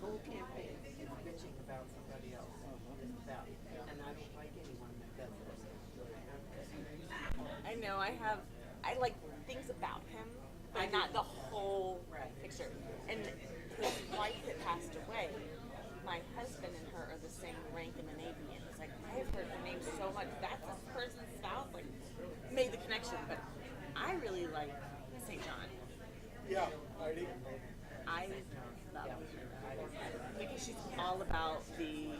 whole campaign is bitching about somebody else. About, and I don't like anyone that does that. I know I like things about him, but not the whole picture. And his wife had passed away. My husband and her are the same rank in the Navy, and it's like I've heard the name so much. That's a person's spouse. Like, made the connection, but I really like St. John. Yeah, Heidi. I love her because she's all about the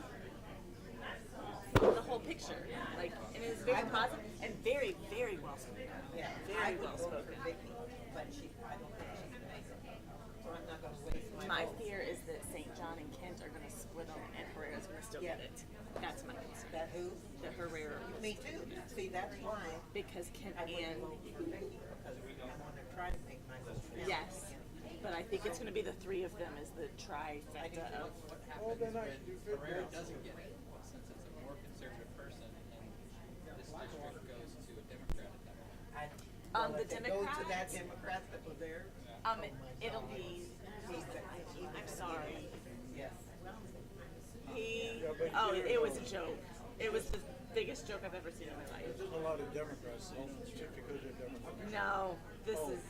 whole picture, like, and it's very positive and very, very well spoken. Yeah, Very I would well vote spoken. for Vicky, but I don't think she can make it. So I'm not going to waste My my vote. fear is that St. John and Kent are going to split them, and Herrera's going to still get it. That's my concern. That who? The Herrera, Me too. See, that's why because Kent I wouldn't and vote for Vicky, because I want to try to make my vote count. yes, but I think it's going to be the three of them as the trifecta of. Well, then I should do good. Herrera doesn't get it, since it's a more conservative person, and this district goes to a Democrat at that point. The If they go to that Democrats? Democrat that was there. It'll be. I'm sorry. Yes. It was a joke. It was the biggest joke I've ever seen in my life. There's a lot of Democrats, so it's just because they're Democrats. No, this is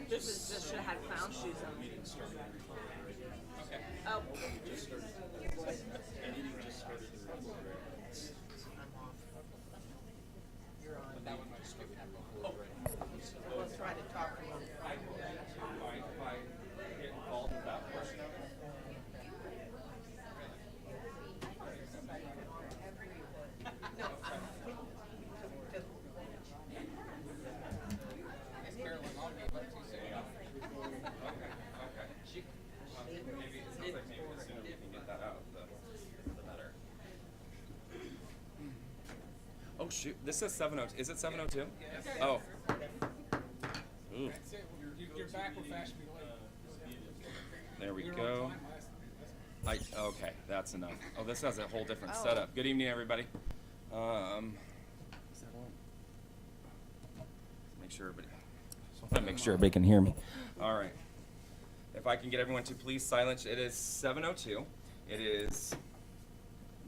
just should have had clown shoes on. Okay. Oh, But that one might just make that go. We'll try to talk to them. Mind if I get involved with that portion of it? Miss Carolyn Long gave up too soon. Okay. She, Maybe, it sounds like maybe the sooner we can get that out, the better. Oh shoot, this says 702, is it 702? Oh. Ooh, That's it. You're back where Fashion Week there we We were on go. time last night. Okay, that's enough. Oh, this has a whole different setup. Good evening, everybody. Is that on? Make sure everybody. Just want to make sure everybody can hear me. All right. If I can get everyone to please silence. It is 7:02. It is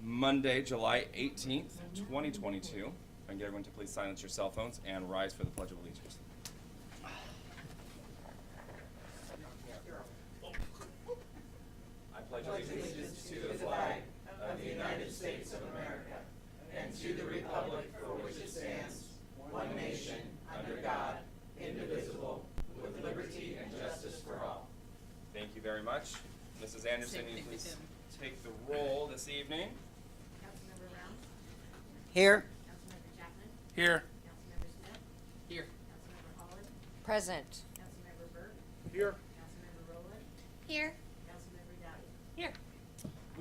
Monday, July 18th, 2022. If I can get everyone to please silence your cell phones and rise for the Pledge of Allegiance. I pledge allegiance to the flag of the United States of America and to the republic for which it stands, one nation, under God, indivisible, with liberty and justice for all. Thank you very much. Mrs. Anderson, you please take the roll this evening. Councilmember Brown? Here. Councilmember Chapman? Here. Councilmember Smith? here. Councilmember Holland? Present. Councilmember Burke? Here. Councilmember Rowland? Here. Councilmember Dowdy? Here.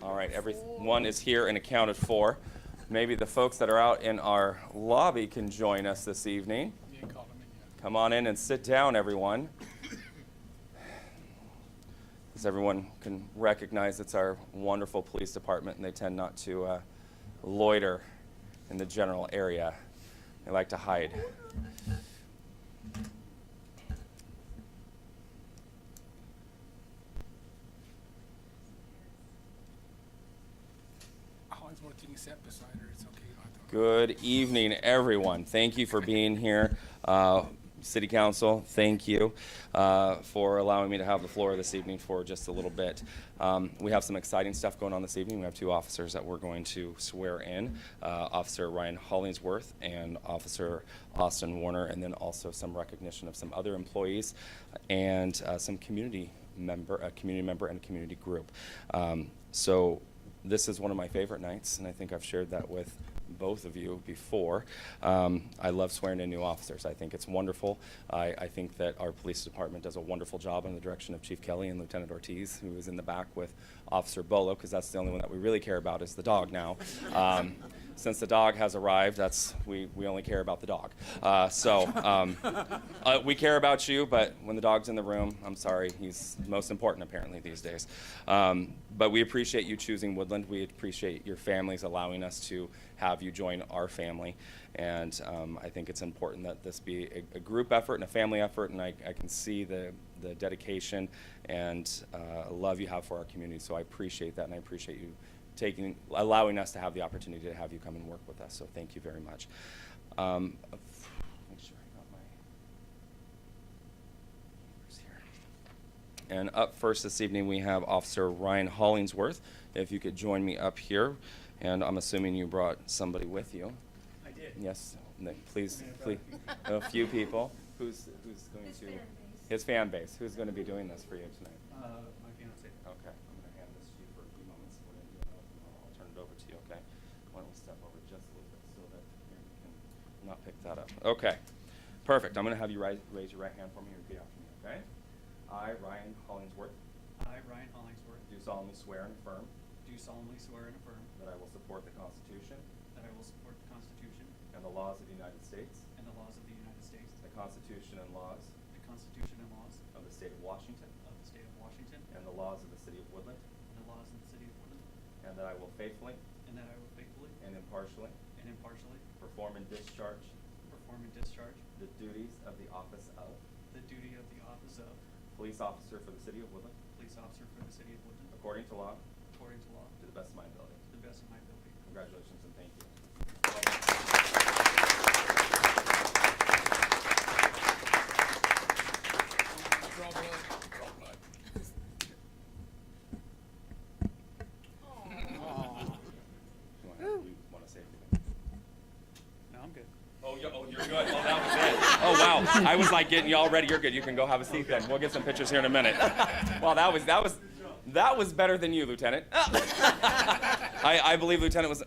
All right, everyone is here and accounted for. Maybe the folks that are out in our lobby can join us this evening. You ain't called him in yet. Come on in and sit down, everyone. As everyone can recognize, it's our wonderful police department, and they tend not to loiter in the general area. They like to hide. I always want to sit beside her. It's okay. You don't have to. Good evening, everyone. Thank you for being here. City Council, thank you for allowing me to have the floor this evening for just a little bit. We have some exciting stuff going on this evening. We have two officers that we're going to swear in, Officer Ryan Hollingsworth and Officer Austin Warner, and then also some recognition of some other employees and some community member and community group. So this is one of my favorite nights, and I think I've shared that with both of you before. I love swearing in new officers. I think it's wonderful. I think that our police department does a wonderful job in the direction of Chief Kelly and Lieutenant Ortiz, who is in the back with Officer Bolo, because that's the only one that we really care about is the dog now. Since the dog has arrived, we only care about the dog. We care about you, but when the dog's in the room, I'm sorry, he's most important apparently these days. But we appreciate you choosing Woodland. We appreciate your families allowing us to have you join our family. And I think it's important that this be a group effort and a family effort, and I can see the the dedication and love you have for our community. So I appreciate that, and I appreciate you allowing us to have the opportunity to have you come and work with us. So thank you very much. Make sure I got my papers here. And up first this evening we have Officer Ryan Hollingsworth. If you could join me up here, and I'm assuming you brought somebody with you. I did. Yes, please, a few people. Who's going to? His fan base. Who's going to be doing this for you tonight? My fiance. Okay, I'm going to hand this to you for a few moments. We're going to do it, and I'll turn it over to you, okay? Why don't we step over just a little bit so that you can not pick that up. Okay, perfect. I'm going to have you raise your right hand for me and repeat after me, okay? I, Ryan Hollingsworth, I, Ryan Hollingsworth, do solemnly swear and affirm do solemnly swear and affirm that I will support the Constitution that I will support the Constitution and the laws of the United States, and the laws of the United States, the Constitution and laws the Constitution and laws of the State of Washington, of the State of Washington, and the laws of the City of Woodland, and the laws of the City of Woodland, and that I will faithfully and that I will faithfully and impartially and impartially perform and discharge perform and discharge the duties of the office of the duty of the office of police officer for the City of Woodland, police officer for the City of Woodland, according to law, according to law, to the best of my ability. to the best of my ability. Congratulations and thank you. Draw blood. Draw blood. You want to say anything? No, I'm good. Oh, you're good. Oh, that was it. Oh, wow. I was like getting you all ready. You're good. You can go have a seat then. We'll get some pictures here in a minute. Well, that was better than you, Lieutenant. I believe Lieutenant was.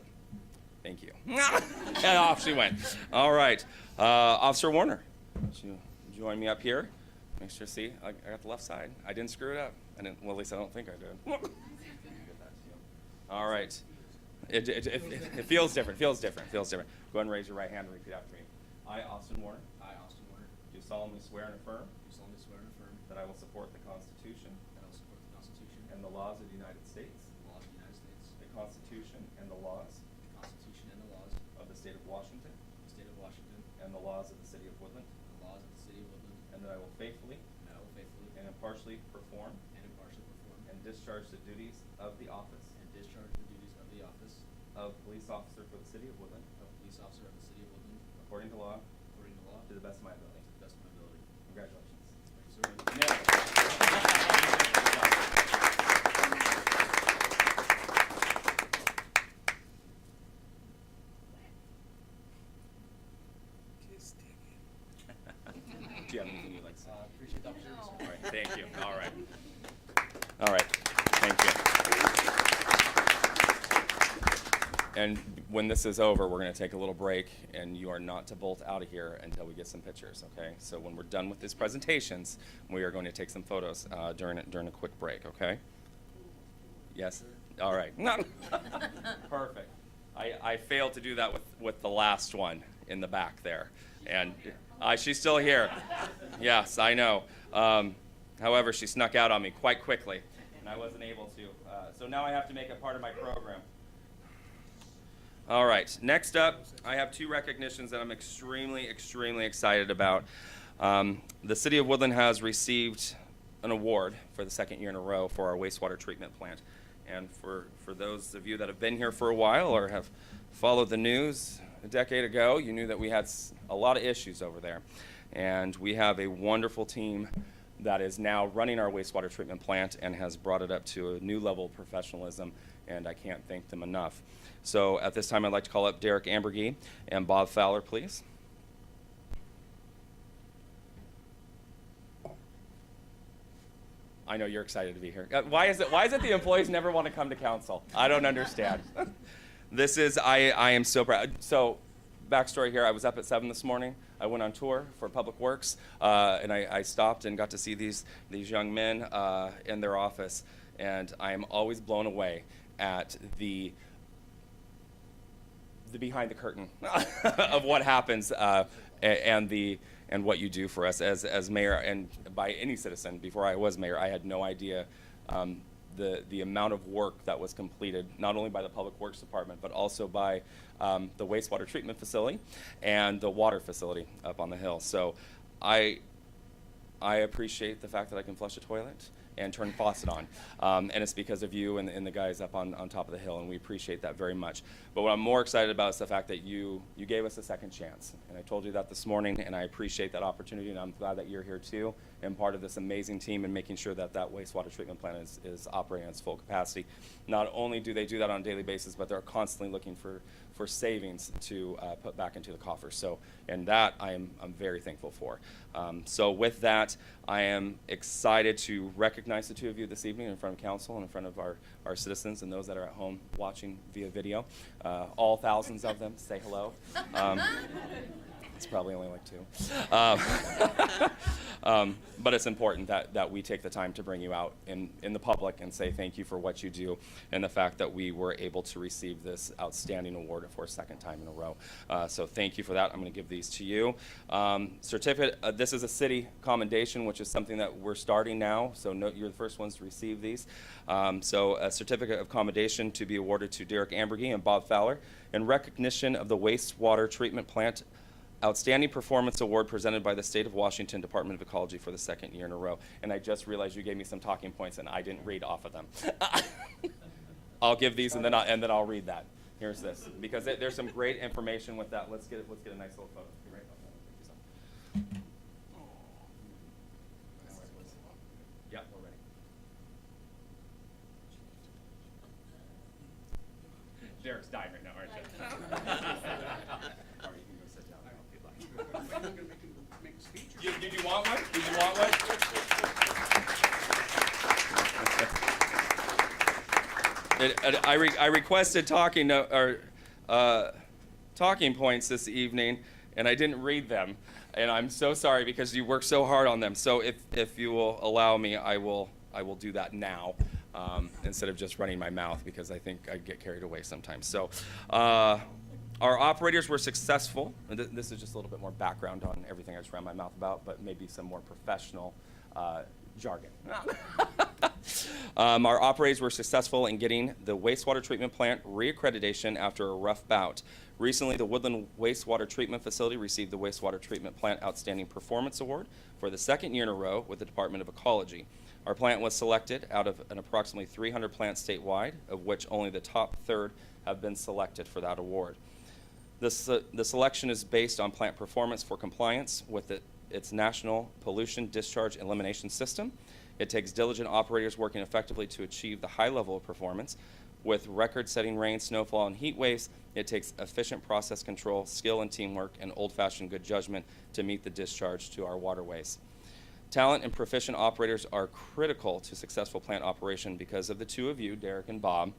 Thank you. And off she went. All right. Officer Warner, would you join me up here? Make sure, see, I got the left side. I didn't screw it up. Well, at least I don't think I did. All right. It feels different. Go ahead and raise your right hand and repeat after me. I, Austin Warner, I, Austin Warner, do solemnly swear and affirm do solemnly swear and affirm that I will support the Constitution that I will support the Constitution and the laws of the United States, the laws of the United States, the Constitution and the laws the Constitution and the laws of the State of Washington, of the State of Washington, and the laws of the City of Woodland, and the laws of the City of Woodland, and that I will faithfully and I will faithfully and impartially perform and impartially perform and discharge the duties of the office and discharge the duties of the office of police officer for the City of Woodland, of police officer of the City of Woodland, according to law, according to law, to the best of my ability. to the best of my ability. Congratulations. Thank you, sir. Do you have anything you'd like to say? Appreciate the opportunity, sir. All right, thank you. All right, thank you. And when this is over, we're going to take a little break, and you are not to bolt out of here until we get some pictures, okay? So when we're done with these presentations, we are going to take some photos during a quick break, okay? Yes? All right. Perfect. I failed to do that with the last one in the back there. And she's still here. Yes, I know. However, she snuck out on me quite quickly, and I wasn't able to. So now I have to make it part of my program. All right, next up, I have two recognitions that I'm extremely, extremely excited about. The City of Woodland has received an award for the second year in a row for our wastewater treatment plant. And for those of you that have been here for a while or have followed the news a decade ago, you knew that we had a lot of issues over there. And we have a wonderful team that is now running our wastewater treatment plant and has brought it up to a new level of professionalism, and I can't thank them enough. So at this time, I'd like to call up Derek Ambergy and Bob Fowler, please. I know you're excited to be here. Why is it the employees never want to come to council? I don't understand. I am so proud. So, backstory here, I was up at 7 this morning. I went on tour for Public Works, and I stopped and got to see these young men in their office, and I am always blown away at the behind the curtain of what happens and what you do for us as mayor, and by any citizen. Before I was mayor, I had no idea the amount of work that was completed, not only by the Public Works Department, but also by the wastewater treatment facility and the water facility up on the hill. So I I appreciate the fact that I can flush a toilet and turn the faucet on. And it's because of you and the guys up on top of the hill, and we appreciate that very much. But what I'm more excited about is the fact that you gave us a second chance. And I told you that this morning, and I appreciate that opportunity, and I'm glad that you're here too, and part of this amazing team in making sure that that wastewater treatment plant is operating at its full capacity. Not only do they do that on a daily basis, but they're constantly looking for savings to put back into the coffers. So, and that I'm very thankful for. So with that, I am excited to recognize the two of you this evening in front of council and in front of our citizens and those that are at home watching via video. All thousands of them, say hello. It's probably only like two. But it's important that we take the time to bring you out in the public and say thank you for what you do and the fact that we were able to receive this outstanding award for a second time in a row. So thank you for that. I'm going to give these to you. Certificate, this is a city commendation, which is something that we're starting now. So note you're the first ones to receive these. So a certificate of commendation to be awarded to Derek Ambergy and Bob Fowler in recognition of the wastewater treatment plant Outstanding Performance Award presented by the State of Washington Department of Ecology for the second year in a row. And I just realized you gave me some talking points and I didn't read off of them. I'll give these and then I'll read that. Here's this, because there's some great information with that. Let's get a nice little photo. You ready? Yep, we're ready. Derek's dying right now, aren't you? All right, you can go sit down. Did you want one? Did you want one? I requested talking points this evening, and I didn't read them, and I'm so sorry because you worked so hard on them. So if you will allow me, I will do that now instead of just running my mouth, because I think I get carried away sometimes. So. Our operators were successful. This is just a little bit more background on everything I just ran my mouth about, but maybe some more professional jargon. Our operators were successful in getting the wastewater treatment plant reaccreditation after a rough bout. Recently, the Woodland Wastewater Treatment Facility received the Wastewater Treatment Plant Outstanding Performance Award for the second year in a row with the Department of Ecology. Our plant was selected out of an approximately 300 plants statewide, of which only the top third have been selected for that award. The selection is based on plant performance for compliance with its National Pollution Discharge Elimination System. It takes diligent operators working effectively to achieve the high level of performance. With record-setting rain, snowfall, and heat waves, it takes efficient process control, skill and teamwork, and old-fashioned good judgment to meet the discharge to our waterways. Talent and proficient operators are critical to successful plant operation because of the two of you, Derek and Bob.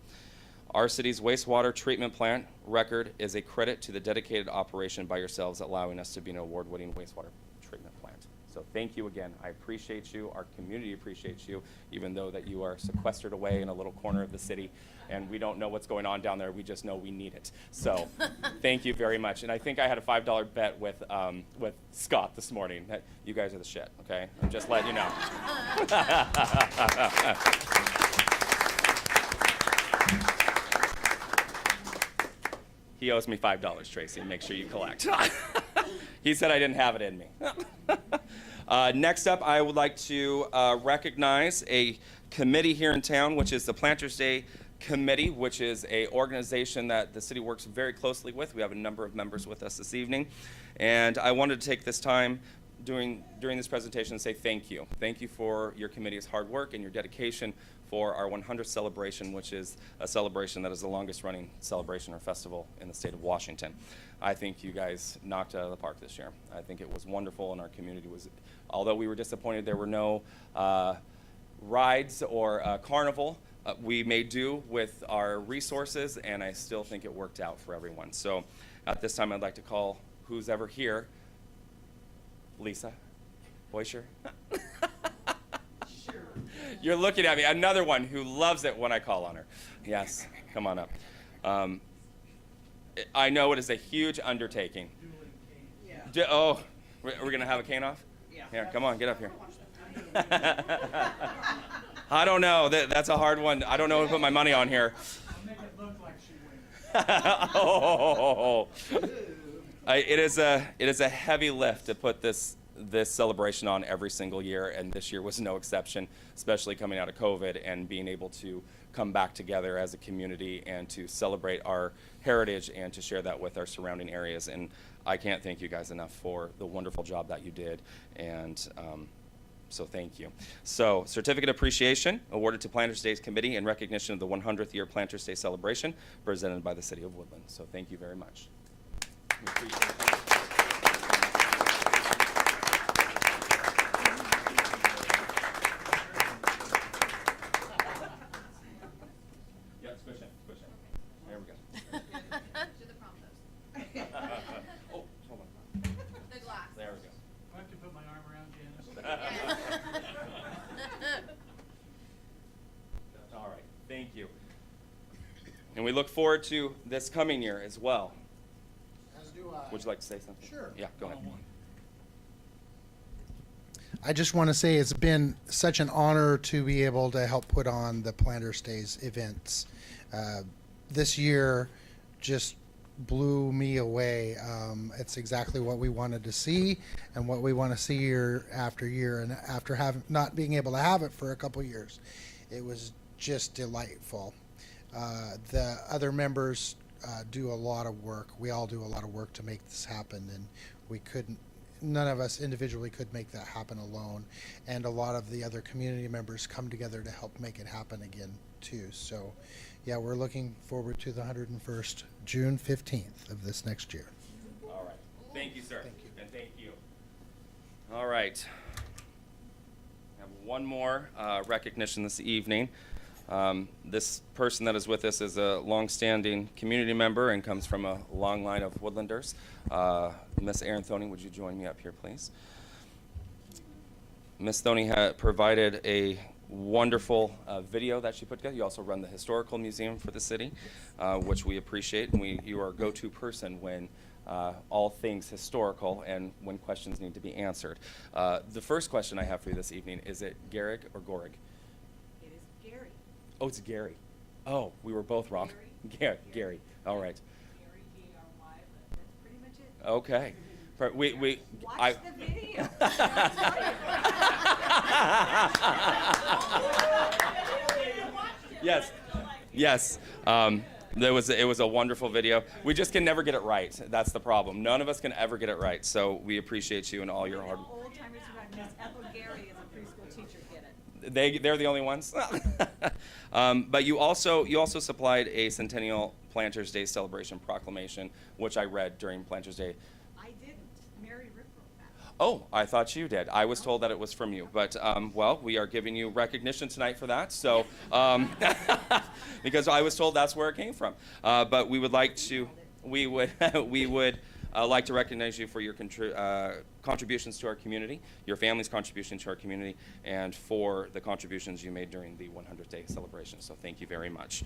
Our city's wastewater treatment plant record is a credit to the dedicated operation by yourselves, allowing us to be an award-winning wastewater treatment plant. So thank you again. I appreciate you. Our community appreciates you, even though that you are sequestered away in a little corner of the city, and we don't know what's going on down there. We just know we need it. So thank you very much. And I think I had a $5 bet with Scott this morning. That you guys are the shit, okay? I'm just letting you know. He owes me $5, Tracy. Make sure you collect. He said I didn't have it in me. Next up, I would like to recognize a committee here in town, which is the Planters Day Committee, which is an organization that the city works very closely with. We have a number of members with us this evening. And I wanted to take this time during this presentation and say thank you. Thank you for your committee's hard work and your dedication for our 100th celebration, which is a celebration that is the longest running celebration or festival in the state of Washington. I think you guys knocked it out of the park this year. I think it was wonderful, and our community was, although we were disappointed there were no rides or carnival, we made do with our resources, and I still think it worked out for everyone. So at this time, I'd like to call who's ever here. Lisa Boisher. Sure. You're looking at me. Another one who loves it when I call on her. Yes, come on up. I know it is a huge undertaking. Yeah. We're going to have a cane off? Yeah. Here, come on, get up here. I don't know. That's a hard one. I don't know who to put my money on here. I'll make it look like she wins. It is a heavy lift to put this this celebration on every single year, and this year was no exception, especially coming out of COVID and being able to come back together as a community and to celebrate our heritage and to share that with our surrounding areas. And I can't thank you guys enough for the wonderful job that you did, and so thank you. So, certificate of appreciation awarded to Planters Day Committee in recognition of the 100th year Planters Day celebration presented by the City of Woodland. So thank you very much. We appreciate it. Yeah, squish it, squish it. There we go. To the prom post. Oh, hold on. The glass. There we go. I have to put my arm around Janice. All right, thank you. And we look forward to this coming year as well. As do I. Would you like to say something? Sure. Yeah, go ahead. I just want to say it's been such an honor to be able to help put on the Planters Days events. This year just blew me away. It's exactly what we wanted to see and what we want to see year after year. And after not being able to have it for a couple years, it was just delightful. The other members do a lot of work. We all do a lot of work to make this happen, and none of us individually could make that happen alone. And a lot of the other community members come together to help make it happen again too. So yeah, we're looking forward to the 101st, June 15th of this next year. All right. Thank you, sir. Thank you. And thank you. All right. I have one more recognition this evening. This person that is with us is a longstanding community member and comes from a long line of Woodlanders. Miss Erin Thoney, would you join me up here, please? Miss Thoney provided a wonderful video that she put together. You also run the Historical Museum for the city, which we appreciate. And you are a go-to person when all things historical and when questions need to be answered. The first question I have for you this evening, is it Gehrig or Gorig? It is Gary. Oh, it's Gary. Oh, we were both wrong. Gary. All right. Gary, G-R-Y, but that's pretty much it. Okay. Watch the video. Yes. Yes. It was a wonderful video. We just can never get it right. That's the problem. None of us can ever get it right. So we appreciate you and all your hard work. Old timers who have Miss Ethel Gary as a preschool teacher get it. They're the only ones. But you also supplied a Centennial Planters Day celebration proclamation, which I read during Planters Day. I didn't. Mary Rick wrote that. Oh, I thought you did. I was told that it was from you. But, well, we are giving you recognition tonight for that. So, because I was told that's where it came from. But we would like to recognize you for your contributions to our community, your family's contribution to our community, and for the contributions you made during the 100th day celebration. So thank you very much.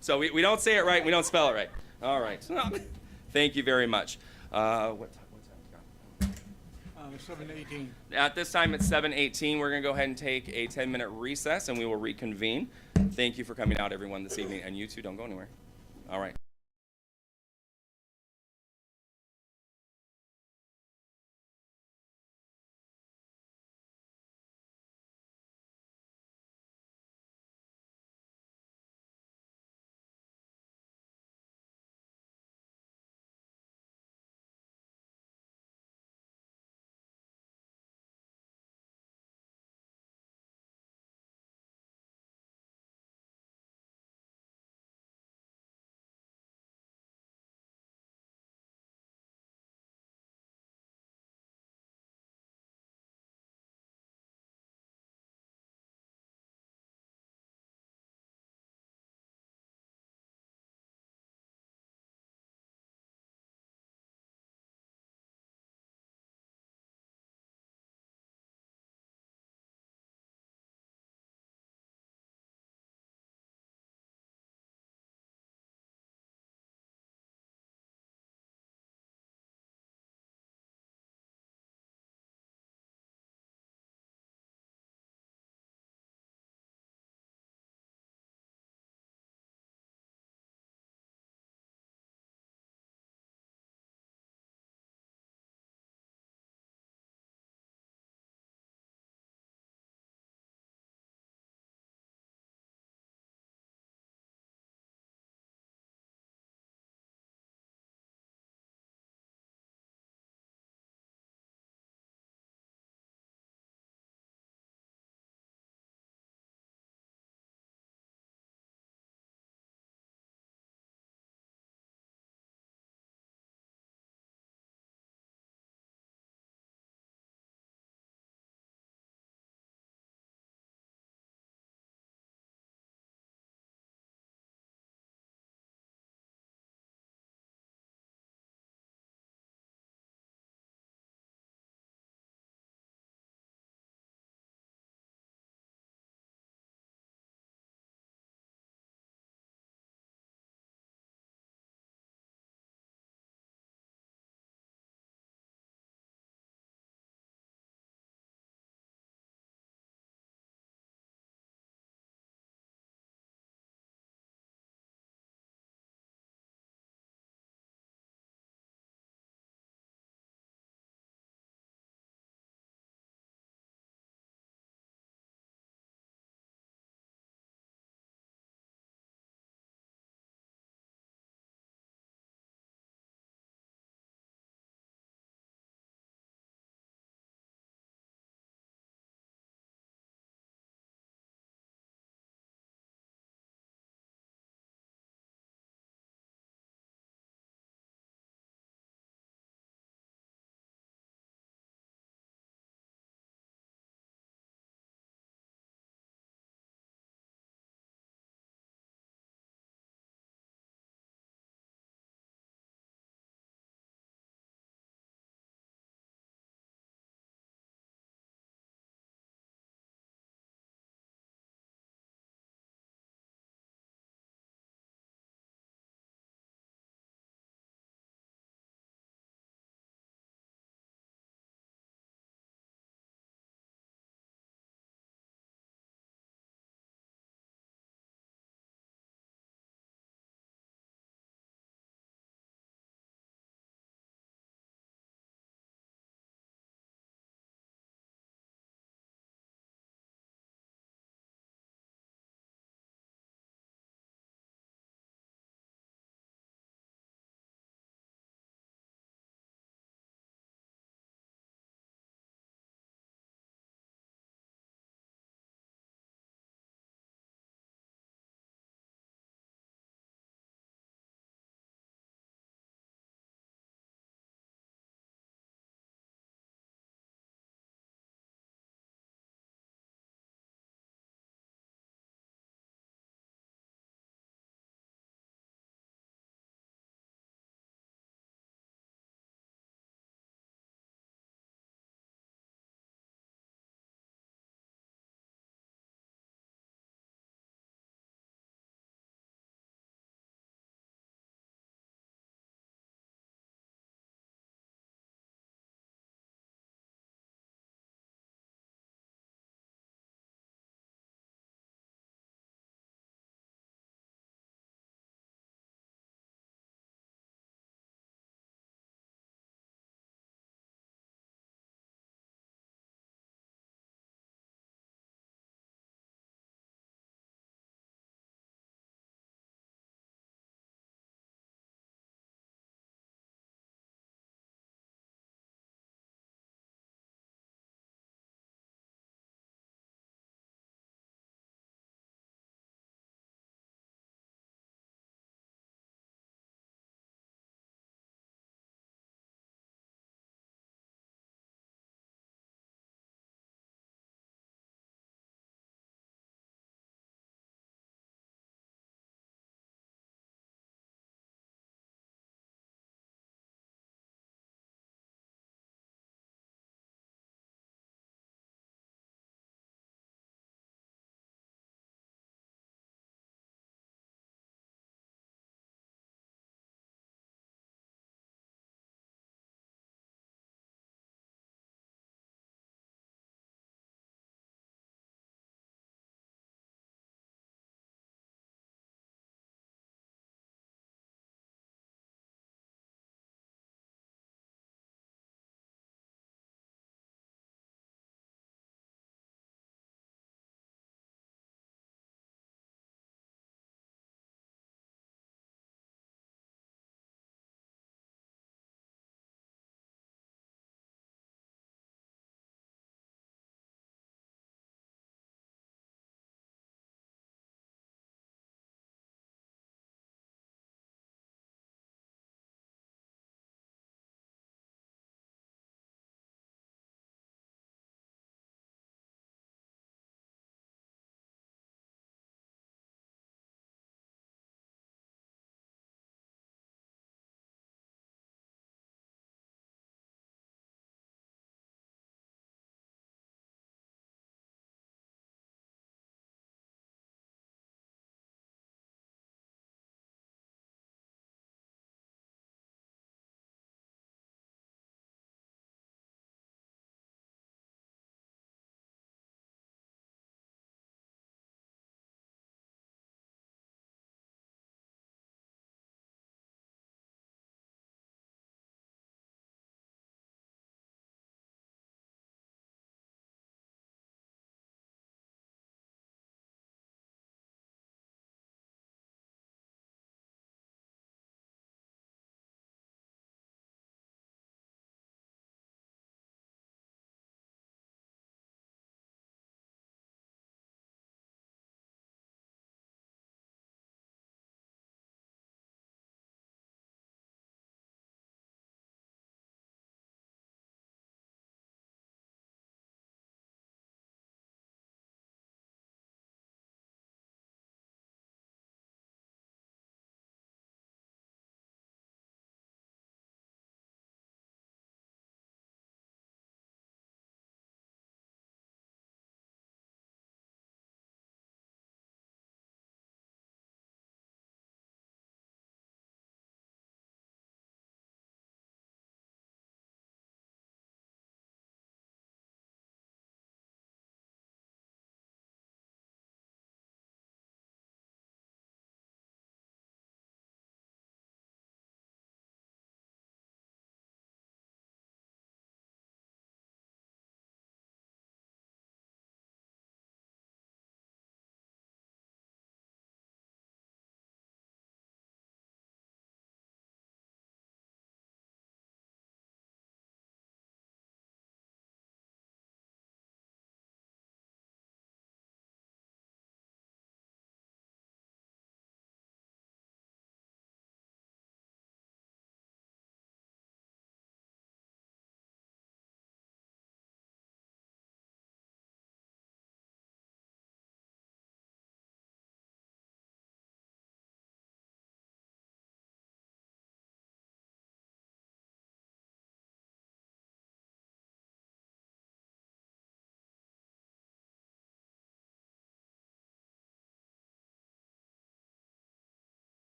So we don't say it right, we don't spell it right. All right. Thank you very much. What time we got? 7:18. At this time, it's 7:18. We're going to go ahead and take a 10-minute recess, and we will reconvene. Thank you for coming out, everyone, this evening. And you two, don't go anywhere. All right.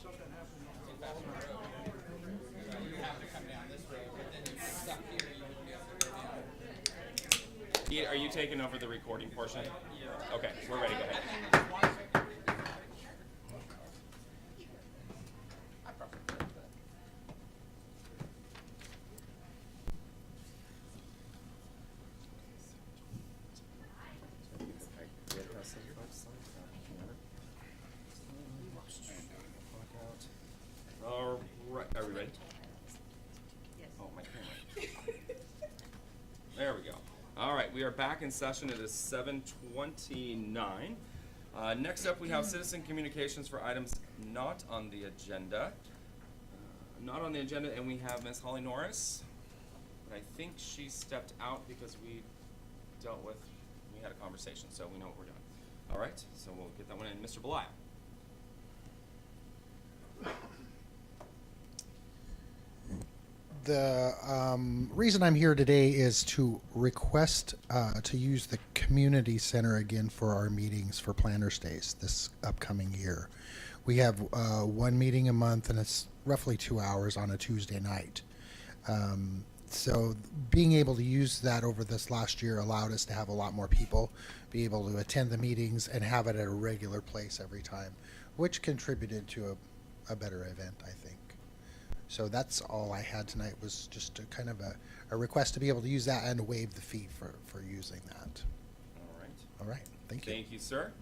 something happened on in Baton Road. You have to come down this road, but then you're stuck here, you wouldn't be able to go down. Pete, are you taking over the recording portion? Yeah. Okay, we're ready. Go ahead. I probably could, but. All right, are we ready? Oh, my camera. There we go. All right, we are back in session. It is 7:29. Next up, we have citizen communications for items not on the agenda. Not on the agenda, and we have Ms. Holly Norris. But I think she stepped out because we had a conversation, so we know what we're doing. All right, so we'll get that one in. Mr. Belisle. The reason I'm here today is to request to use the community center again for our meetings for Planner Stays this upcoming year. We have one meeting a month, and it's roughly 2 hours on a Tuesday night. So being able to use that over this last year allowed us to have a lot more people be able to attend the meetings and have it at a regular place every time, which contributed to a better event, I think. So that's all I had tonight, was just a kind of a request to be able to use that and waive the fee for using that. All right. All right, thank you. Thank you, sir.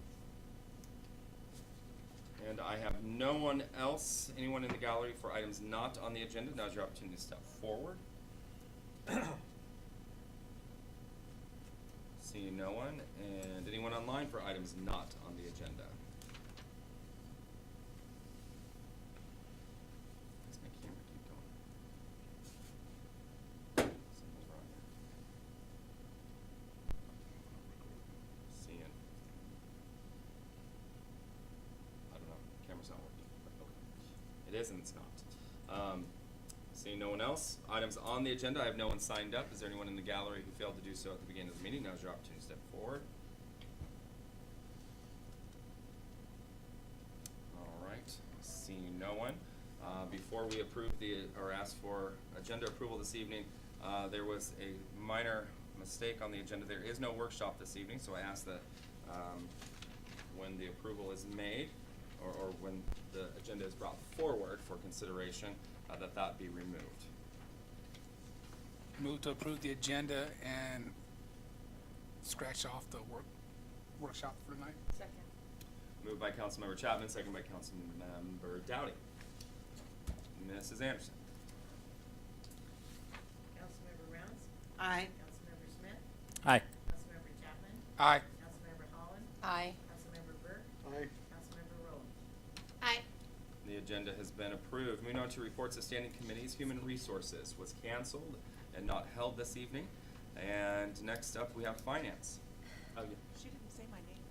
And I have no one else, anyone in the gallery for items not on the agenda. Now's your opportunity to step forward. See no one, and anyone online for items not on the agenda. Does my camera keep going? Something's wrong here. Seeing. I don't know. Camera's not working. But okay. It is and it's not. Seeing no one else. Items on the agenda. I have no one signed up. Is there anyone in the gallery who failed to do so at the beginning of the meeting? Now's your opportunity to step forward. All right. Seeing no one. Before we approve or ask for agenda approval this evening, there was a minor mistake on the agenda. There is no workshop this evening, so I ask that when the approval is made, or when the agenda is brought forward for consideration, that be removed. Move to approve the agenda and scratch off the workshop for tonight. Second. Moved by Councilmember Chapman, second by Councilmember Dowdy. Mrs. Anderson. Councilmember Rounds? Aye. Councilmember Smith? Aye. Councilmember Chapman? Aye. Councilmember Holland? Aye. Councilmember Burke? Aye. Councilmember Rowland? Aye. The agenda has been approved. Moving on to reports of standing committees. Human Resources was canceled and not held this evening. And next up, we have Finance. Oh, yeah. She didn't say my name.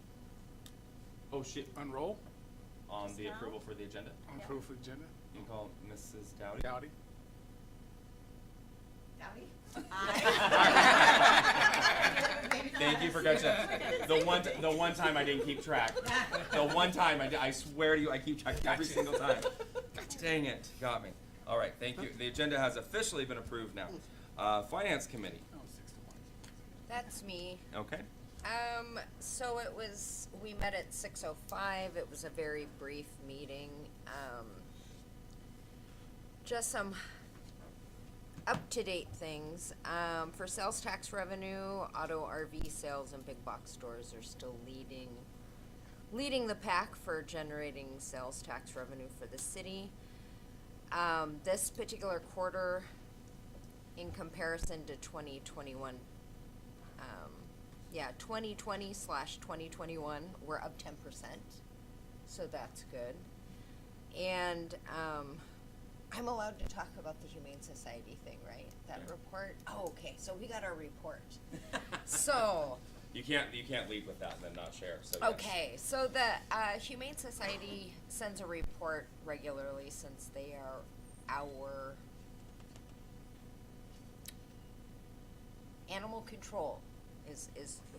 Oh, shit. Unroll On the Now? approval for the agenda. on approve of agenda. You can call Mrs. Dowdy. Dowdy. Thank you for catching that. The one time I didn't keep track. The one time I swear to you, I keep track every single time. Dang it, got me. All right, thank you. The agenda has officially been approved now. Finance Committee. Oh, 6 to 1. That's me. Okay. So we met at 6:05. It was a very brief meeting. Just some up-to-date things. For sales tax revenue, auto RV sales and big box stores are still leading the pack for generating sales tax revenue for the city. This particular quarter, in comparison to 2021, 2020/2021, we're up 10%, so that's good. And I'm allowed to talk about the Humane Society thing, right? That Yeah. report? Oh, okay, so we got our report. So, You can't lead with that and then not share. So yes. okay, so the Humane Society sends a report regularly since they are our animal control is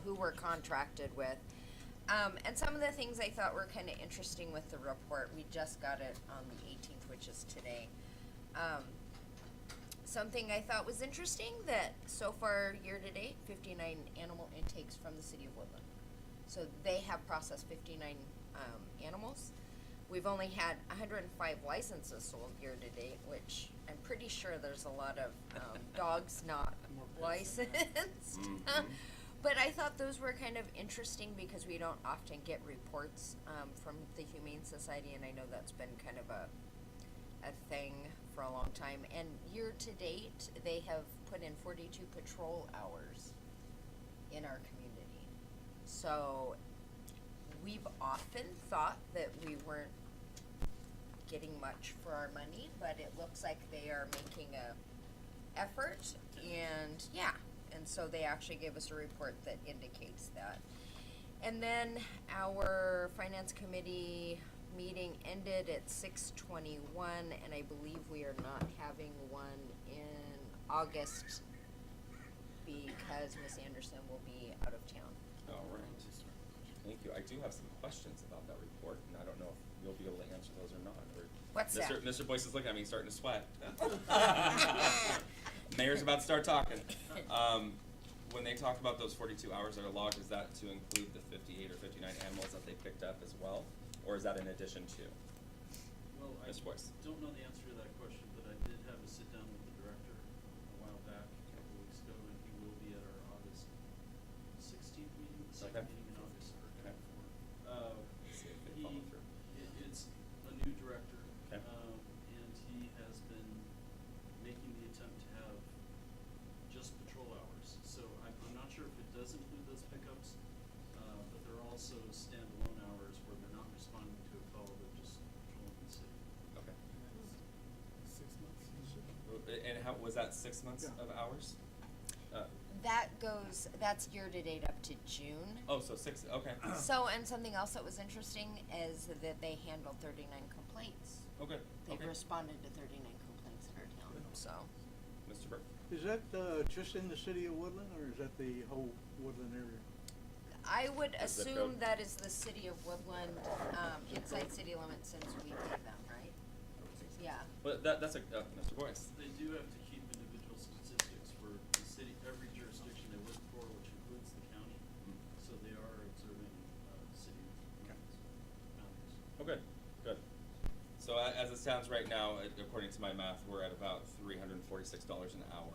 who we're contracted with. And some of the things I thought were kind of interesting with the report, we just got it on the 18th, which is today. Something I thought was interesting that so far year to date, 59 animal intakes from the city of Woodland. So they have processed 59 animals. We've only had 105 licenses sold year to date, which I'm pretty sure there's a lot of dogs not licensed. But I thought those were kind of interesting because we don't often get reports from the Humane Society, and I know that's been kind of a thing for a long time. And year to date, they have put in 42 patrol hours in our community. So we've often thought that we weren't getting much for our money, but it looks like they are making a effort, and yeah, and so they actually gave us a report that indicates that. And then our finance committee meeting ended at 6:21, and I believe we are not having one in August because Miss Anderson will be out of town. All right. Thank you. I do have some questions about that report, and I don't know if you'll be able to answer those or not. Or What's that? Mr. Boyce is looking at me, starting to sweat. Mayor's about to start talking. When they talk about those 42 hours that are logged, is that to include the 58 or 59 animals that they picked up as well? Or is that in addition to? Well, I Ms. Boyce. don't know the answer to that question, but I did have a sit down with the director a while back, a couple of weeks ago, and he will be at our August 16th meeting, the second Okay. meeting in August, or Okay. before. Let's see if they He, follow through. it's a new director, Okay. and he has been making the attempt to have just patrol hours. So I'm not sure if it does include those pickups, but there are also standalone hours where they're not responding to a call, they're just patrolling the city. Okay. 6 months. And how was that 6 months Yeah. of hours? That's year to date up to June. Oh, so 6. Okay. So, and something else that was interesting is that they handled 39 complaints. Okay. They've Okay. responded to 39 complaints in our town, so. Mr. Burke. Is that just in the city of Woodland, or is that the whole Woodland area? I would The zip assume code? that is the city of Woodland, inside city limits since we pay them, right? Yeah. But that's a Mr. Boyce. They do have to keep individual statistics for the city, every jurisdiction they work for, which includes the county. So they are observing, city limits, boundaries. Oh, good. Good. So as it stands right now, according to my math, we're at about $346 an hour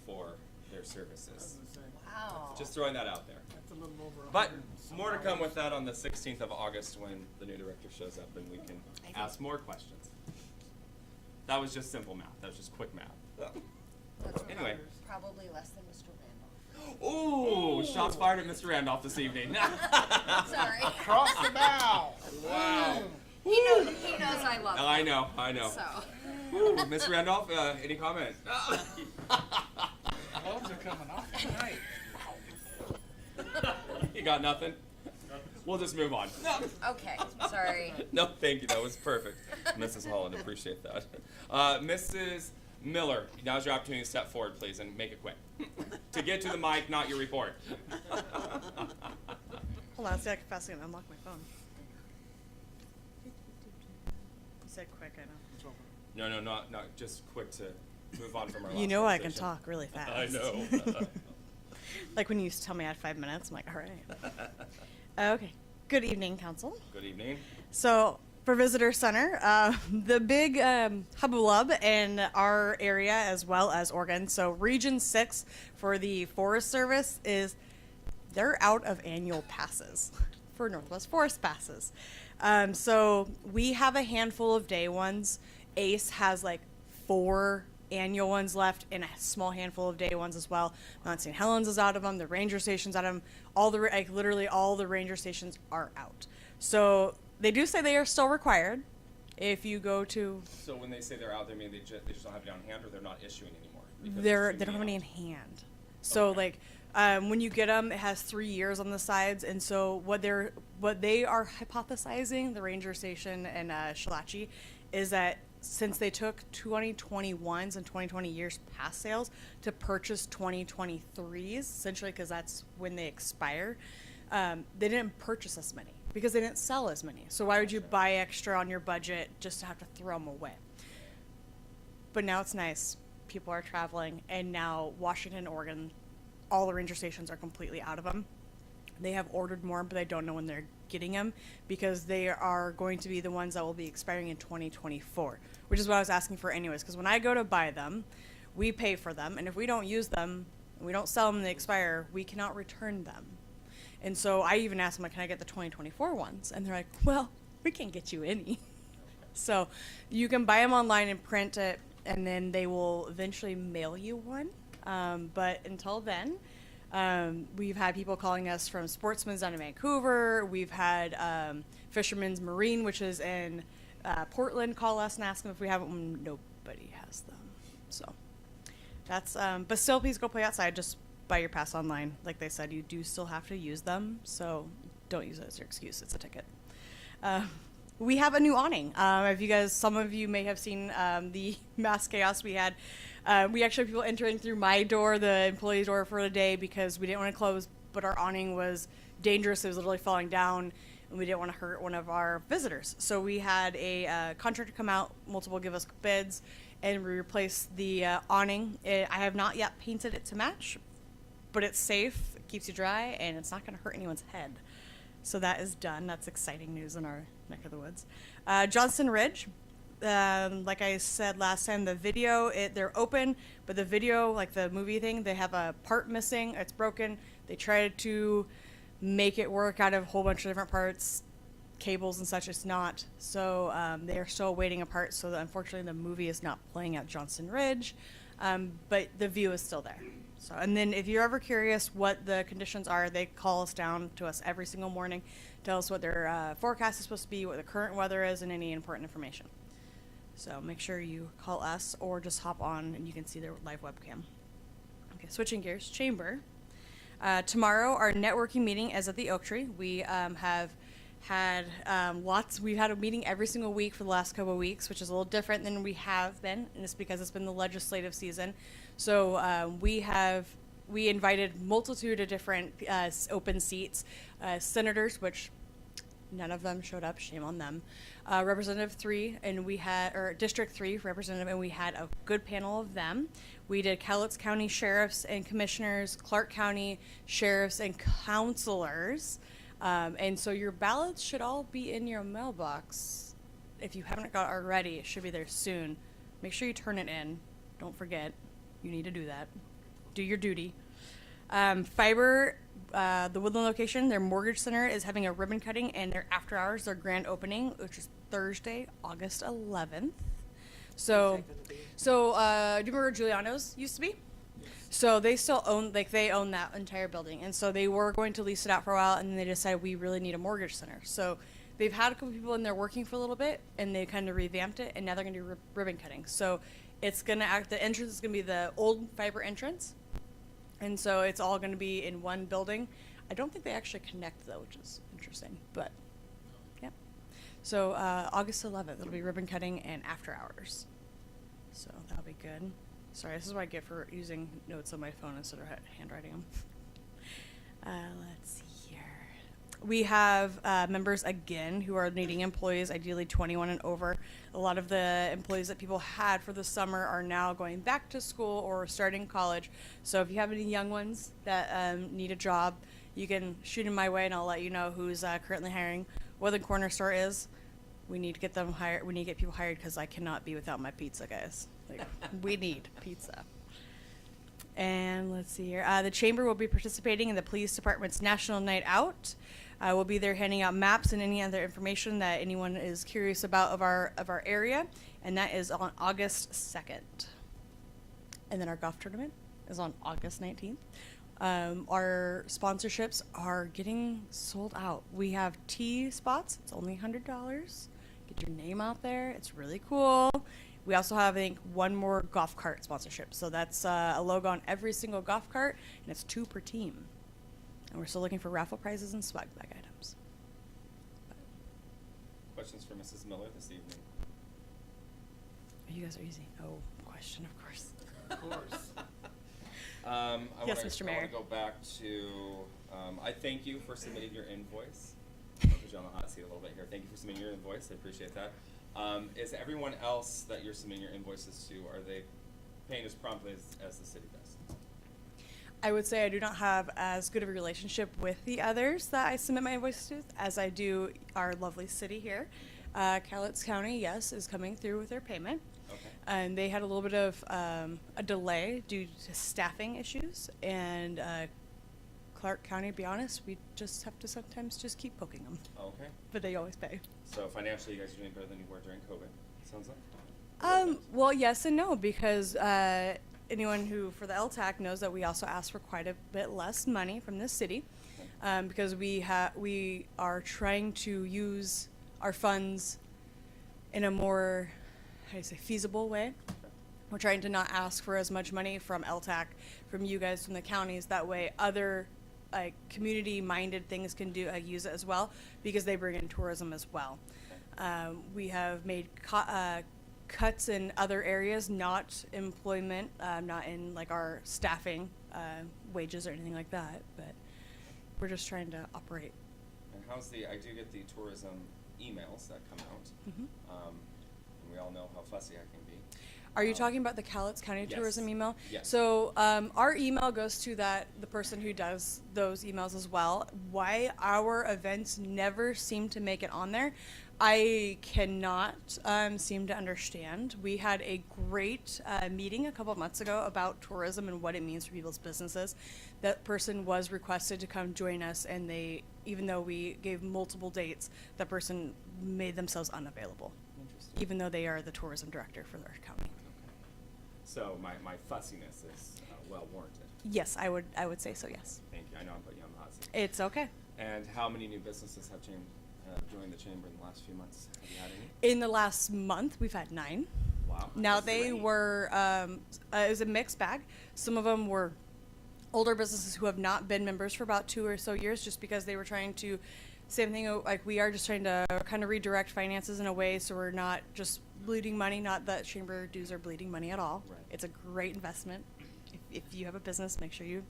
for their services. Wow. Just throwing that out there. That's a little over. But 100 and some more to come hours. with that on the 16th of August when the new director shows up and we can I think- ask more questions. That was just simple math. That was just quick math. That's Anyway. probably less than Mr. Randolph. Ooh, shots fired at Mr. Randolph this evening. Sorry. Cross the bow. Wow. He knows I love him. I know. So. Ooh, Mr. Randolph, any comment? Gloves are coming off tonight. You got nothing? We'll just move on. Okay, sorry. No, thank you. That was perfect. Mrs. Holland, appreciate that. Mrs. Miller, now's your opportunity to step forward, please, and make it quick. To get to the mic, not your report. Hold on, see, I can fast and unlock my phone. You said quick, I know. No, not just quick to move on from our last You know I can conversation. talk really fast. I know. Like when you used to tell me I had 5 minutes, I'm like, all right. Okay. Good evening, council. Good evening. So for Visitor Center, the big hubbub in our area as well as Oregon. So Region 6 for the Forest Service is they're out of annual passes for Northwest Forest passes. So we have a handful of day ones. ACE has like 4 annual ones left and a small handful of day ones as well. Mount St. Helens is out of them. The ranger station's out of them. Literally all the ranger stations are out. So they do say they are still required. If you go to, So when they say they're out, they mean they just don't have it on hand, or they're not issuing anymore? because it's they too don't have any many in out? hand. So Okay. like when you get them, it has 3 years on the sides, and so what they are hypothesizing, the ranger station in Shalachi, is that since they took 2021s and 2020 years pass sales to purchase 2023s, essentially because that's when they expire, they didn't purchase as many because they didn't sell as many. So why would you buy extra on your budget just to have to throw them away? But now it's nice. People are traveling, and now Washington, Oregon, all the ranger stations are completely out of them. They have ordered more, but they don't know when they're getting them because they are going to be the ones that will be expiring in 2024, which is what I was asking for anyways. Because when I go to buy them, we pay for them, and if we don't use them, and we don't sell them and they expire, we cannot return them. And so I even asked them, like, can I get the 2024 ones? And they're like, well, we can't get you any. So you can buy them online and print it, and then they will eventually mail you one. But until then, we've had people calling us from Sportsman's down in Vancouver. We've had Fisherman's Marine, which is in Portland, call us and ask them if we have them. Nobody has them. So that's, but still, please go play outside. Just buy your pass online. Like they said, you do still have to use them. So don't use it as your excuse. It's a ticket. We have a new awning. If you guys, some of you may have seen the mass chaos we had. We actually had people entering through my door, the employee door, for the day because we didn't want to close, but our awning was dangerous. It was literally falling down, and we didn't want to hurt one of our visitors. So we had a contractor come out, multiple give us bids, and we replaced the awning. I have not yet painted it to match, but it's safe, it keeps you dry, and it's not going to hurt anyone's head. So that is done. That's exciting news in our neck of the woods. Johnston Ridge, like I said last time, the video, they're open, but the video, like the movie thing, they have a part missing. It's broken. They tried to make it work out of a whole bunch of different parts, cables and such. It's not. So they are still waiting a part. So unfortunately, the movie is not playing at Johnston Ridge, but the view is still there. So, and then if you're ever curious what the conditions are, they call us down to us every single morning, tell us what their forecast is supposed to be, what the current weather is, and any important information. So make sure you call us or just hop on and you can see their live webcam. Okay, switching gears, Chamber. Tomorrow, our networking meeting is at the Oak Tree. We have had we've had a meeting every single week for the last couple of weeks, which is a little different than we have been, and it's because it's been the legislative season. So we invited multitude of different open seats, senators, which none of them showed up, shame on them. Representative 3, and we had, or District 3 representative, and we had a good panel of them. We did Cowlitz County sheriffs and commissioners, Clark County sheriffs and counselors. And so your ballots should all be in your mailbox. If you haven't got it already, it should be there soon. Make sure you turn it in. Don't forget. You need to do that. Do your duty. Fiber, the Woodland location, their mortgage center is having a ribbon cutting, and their after hours, their grand opening, which is Thursday, August 11th. So do you remember where Giuliano's used to be? So they still own, they own that entire building. And so they were going to lease it out for a while, and then they decided we really need a mortgage center. So they've had a couple people in there working for a little bit, and they kind of revamped it, and now they're going to do ribbon cutting. So it's going to the entrance is going to be the old fiber entrance. And so it's all going to be in one building. I don't think they actually connect, though, which is interesting. But, yeah. So August 11th, it'll be ribbon cutting and after hours. So that'll be good. Sorry, this is what I get for using notes on my phone instead of handwriting them. Let's see here. We have members, again, who are needing employees, ideally 21 and over. A lot of the employees that people had for the summer are now going back to school or starting college. So if you have any young ones that need a job, you can shoot them my way, and I'll let you know who's currently hiring. Woodland Corner Store is. We need to get them hired. We need to get people hired because I cannot be without my pizza, guys. Like, we need pizza. And let's see here. The Chamber will be participating in the Police Department's National Night Out. We'll be there handing out maps and any other information that anyone is curious about of our area, and that is on August 2nd. And then our golf tournament is on August 19th. Our sponsorships are getting sold out. We have tee spots. It's only $100. Get your name out there. It's really cool. We also have, I think, one more golf cart sponsorship. So that's a logo on every single golf cart, and it's 2 per team. And we're still looking for raffle prizes and swag bag items. Questions for Mrs. Miller this evening? You guys are easy. Oh, question, of course. Of course. Yes, wanna, Mr. I Mayor. want to go back to, I thank you for submitting your invoice. I'll put you on the hot seat a little bit here. Thank you for submitting your invoice. I appreciate that. Is everyone else that you're submitting your invoices to, are they paying as promptly as the city does? I would say I do not have as good of a relationship with the others that I submit my invoices to as I do our lovely city here. Cowlitz County, yes, is coming through with their payment. Okay. And they had a little bit of a delay due to staffing issues. And Clark County, to be honest, we just have to sometimes just keep poking them. Okay. But they always pay. So financially, you guys are doing better than you were during COVID, sounds like? Well, yes and no, because anyone who for the LTAC knows that we also ask for quite a bit less money from the city, because we are trying to use our funds in a more, how do you say, feasible way. We're trying to not ask for as much money from LTAC, from you guys, from the counties. That way, other community-minded things can use it as well, because they bring in tourism as well. We have made cuts in other areas, not employment, not in like our staffing wages or anything like that, but we're just trying to operate. And how's I do get the tourism emails that come out, and we all know how fussy I can be. Are you talking about the Cowlitz County Yes. Tourism email? Yes. So our email goes to the person who does those emails as well. Why our events never seem to make it on there, I cannot seem to understand. We had a great meeting a couple of months ago about tourism and what it means for people's businesses. That person was requested to come join us, and even though we gave multiple dates, that person made themselves unavailable, even though they are the tourism director for our county. So my fussiness is well warranted. Yes, I would say so, yes. Thank you. I know I'm putting you on the hot seat. It's okay. And how many new businesses have joined the chamber in the last few months? Have you had any? In the last month, we've had 9. Wow. Now That's they great. were, it was a mixed bag. Some of them were older businesses who have not been members for about 2 or so years, just because they were trying to, same thing, like we are just trying to kind of redirect finances in a way so we're not just bleeding money. Not that chamber dues are bleeding money at all. Right. It's a great investment. If you have a business, make sure you.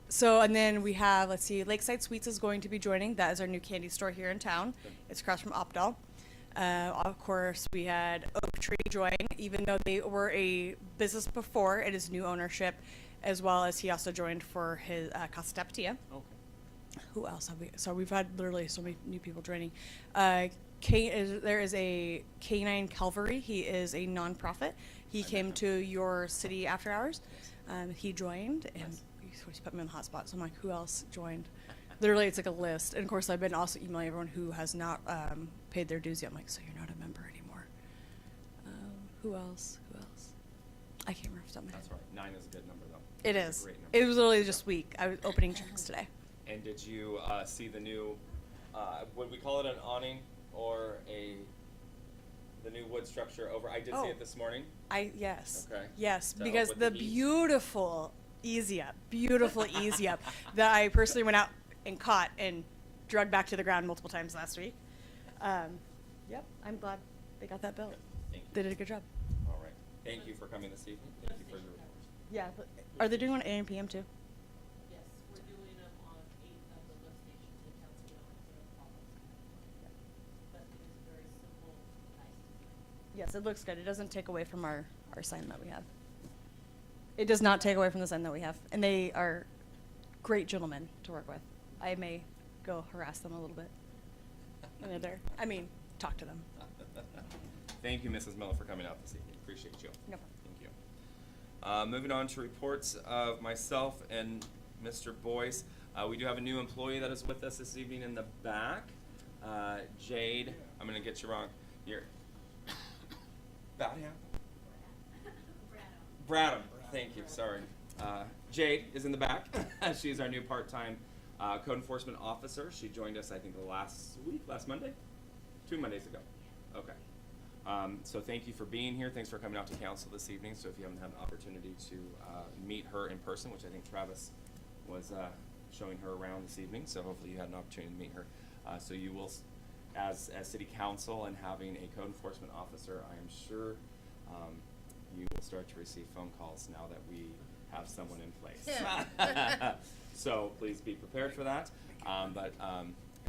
So, and then we have, let's see, Lakeside Sweets is going to be joining. That is our new candy store here in town. It's across from Opdal. Of course, we had Oak Tree join, even though they were a business before. It is new ownership, as well as he also joined for his Casa Tapatia. Okay. Who else have we? So we've had literally so many new people joining. There is a Canine Calvary. He is a nonprofit. He came to your city after hours. He joined, and he put me on the hot spot. So I'm like, who else joined? Literally, it's like a list. And of course, I've been also emailing everyone who has not paid their dues yet. I'm like, so you're not a member anymore. Who else? I can't remember off the top of my head. That's right. 9 is a good number, though. It It's is. a great number. It was literally just week. I was opening checks today. And did you see the new, would we call it an awning or the new wood structure over? I did see it this morning. Yes. Okay. Yes, So because with the the heat. beautiful Easy Up that I personally went out and caught and dragged back to the ground multiple times last week. Yep, I'm glad they got that built. Thank you. They did a good job. All right. Thank you for coming this evening. Thank you for your report. Yeah. Are they doing one at 8 p.m. too? Yes, we're doing them on 8 of the lift stations in Townsville and Apollo. But it is very simple, nice design. Yes, it looks good. It doesn't take away from our sign that we have. It does not take away from the sign that we have. And they are great gentlemen to work with. I may go harass them a little bit. When they're there. I mean, talk to them. Thank you, Mrs. Miller, for coming out this evening. Appreciate you. No problem. Thank you. Moving on to reports of myself and Mr. Boyce. We do have a new employee that is with us this evening in the back. Jade, I'm going to get you wrong. You're Bradham. Thank you. Sorry. Jade is in the back. She is our new part-time code enforcement officer. She joined us, I think, last Monday? 2 Mondays ago. Okay. So thank you for being here. Thanks for coming out to council this evening. So if you haven't had an opportunity to meet her in person, which I think Travis was showing her around this evening, so hopefully you had an opportunity to meet her. So you will, as city council and having a code enforcement officer, I am sure you will start to receive phone calls now that we have someone in place. So please be prepared for that. But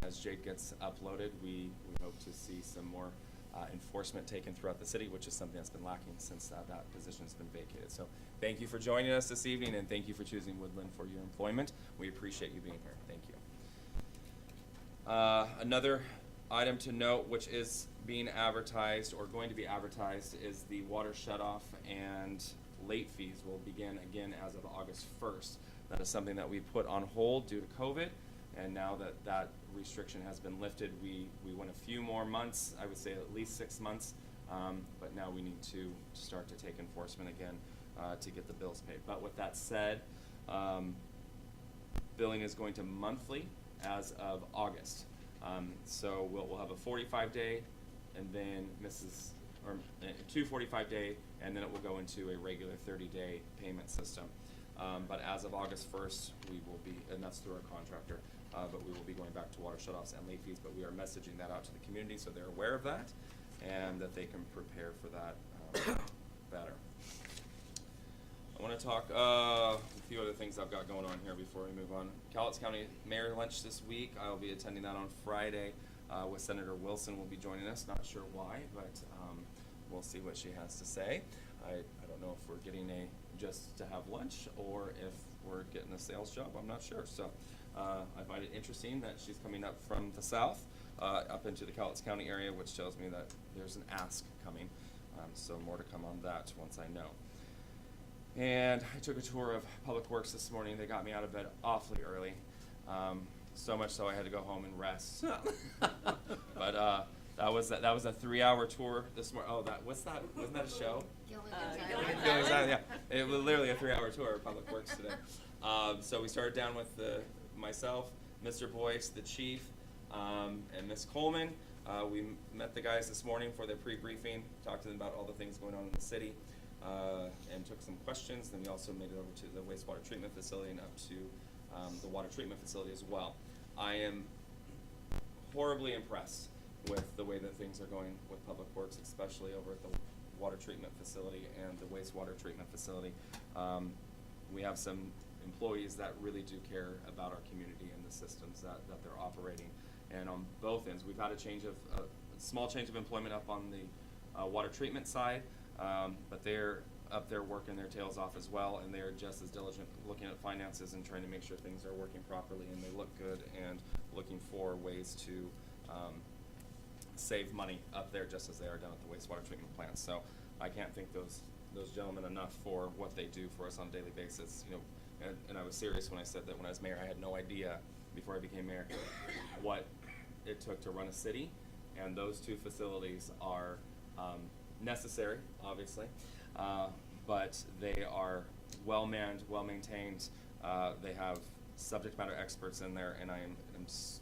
as Jake gets uploaded, we hope to see some more enforcement taken throughout the city, which is something that's been lacking since that position has been vacated. So thank you for joining us this evening, and thank you for choosing Woodland for your employment. We appreciate you being here. Thank you. Another item to note, which is being advertised or going to be advertised, is the water shutoff and late fees will begin again as of August 1st. That is something that we put on hold due to COVID, and now that that restriction has been lifted, we went a few more months, I would say at least 6 months, but now we need to start to take enforcement again to get the bills paid. But with that said, billing is going to monthly as of August. So we'll have a 45-day, and then two 45-day, and then it will go into a regular 30-day payment system. But as of August 1st, we will be, and that's through our contractor, but we will be going back to water shutoffs and late fees, but we are messaging that out to the community so they're aware of that and that they can prepare for that better. I want to talk a few other things I've got going on here before we move on. Cowlitz County Mayor Lunch this week. I'll be attending that on Friday with Senator Wilson will be joining us. Not sure why, but we'll see what she has to say. I don't know if we're getting just to have lunch or if we're getting a sales job. I'm not sure. So I find it interesting that she's coming up from the south up into the Cowlitz County area, which tells me that there's an ask coming. So more to come on that once I know. And I took a tour of Public Works this morning. They got me out of bed awfully early, so much so I had to go home and rest. But that was a 3-hour tour this morning. Oh, wasn't that a show? Yeah, it was literally a 3-hour tour of Public Works today. So we started down with myself, Mr. Boyce, the chief, and Miss Coleman. We met the guys this morning for their pre-briefing, talked to them about all the things going on in the city. And took some questions. Then we also made it over to the wastewater treatment facility and up to the water treatment facility as well. I am horribly impressed with the way that things are going with Public Works, especially over at the water treatment facility and the wastewater treatment facility. We have some employees that really do care about our community and the systems that they're operating. And on both ends, we've had a small change of employment up on the water treatment side. But they're up there working their tails off as well, and they're just as diligent looking at finances and trying to make sure things are working properly and they look good and looking for ways to save money up there just as they are down at the wastewater treatment plant. So I can't thank those gentlemen enough for what they do for us on a daily basis. You know, and I was serious when I said that when I was mayor, I had no idea before I became mayor what it took to run a city, and those two facilities are necessary, obviously, but they are well manned, well maintained. They have subject matter experts in there, and it's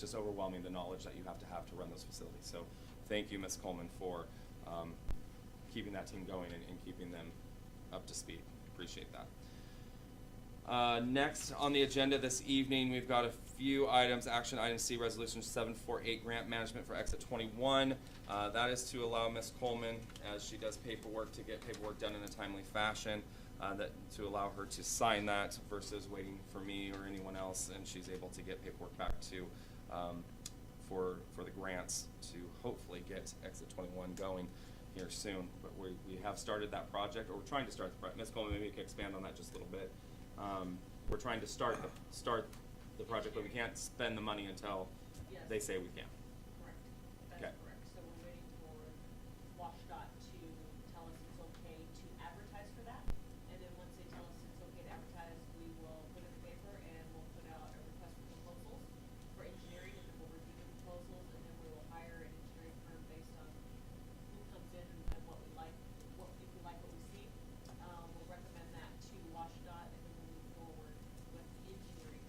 just overwhelming the knowledge that you have to run those facilities. So thank you, Ms. Coleman, for keeping that team going and keeping them up to speed. Appreciate that. Next on the agenda this evening, we've got a few items. Action item C, resolution 748, grant management for exit 21. That is to allow Ms. Coleman, as she does paperwork, to get paperwork done in a timely fashion, to allow her to sign that versus waiting for me or anyone else, and she's able to get paperwork back to for the grants to hopefully get exit 21 going here soon. But we have started that project, or we're trying to start the project. Ms. Coleman, maybe you can expand on that just a little bit. We're trying to start the project, but we can't spend the money until they say we can. Correct. That's Okay. correct. So we're waiting for WashDOT to tell us it's okay to advertise for that. And then once they tell us it's okay to advertise, we will put it in the paper and we'll put out a request for proposals for engineering, and then we'll review the proposals, and then we will hire an engineering firm based on who comes in and what we like, if we like what we see. We'll recommend that to WashDOT, and then we'll move forward with the engineering.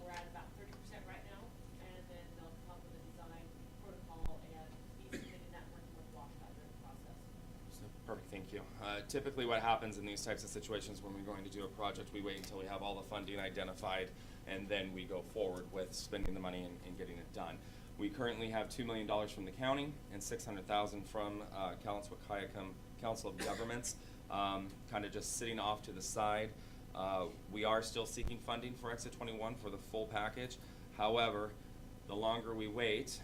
We're at about 30% right now, and then they'll come up with a design protocol and be submitting that, working with WashDOT during the process. Perfect, thank you. Typically what happens in these types of situations when we're going to do a project, we wait until we have all the funding identified, and then we go forward with spending the money and getting it done. We currently have $2 million from the county and $600,000 from Cowlitz-Wahkiakum Council of Governments, kind of just sitting off to the side. We are still seeking funding for Exit 21 for the full package. However, the longer we wait,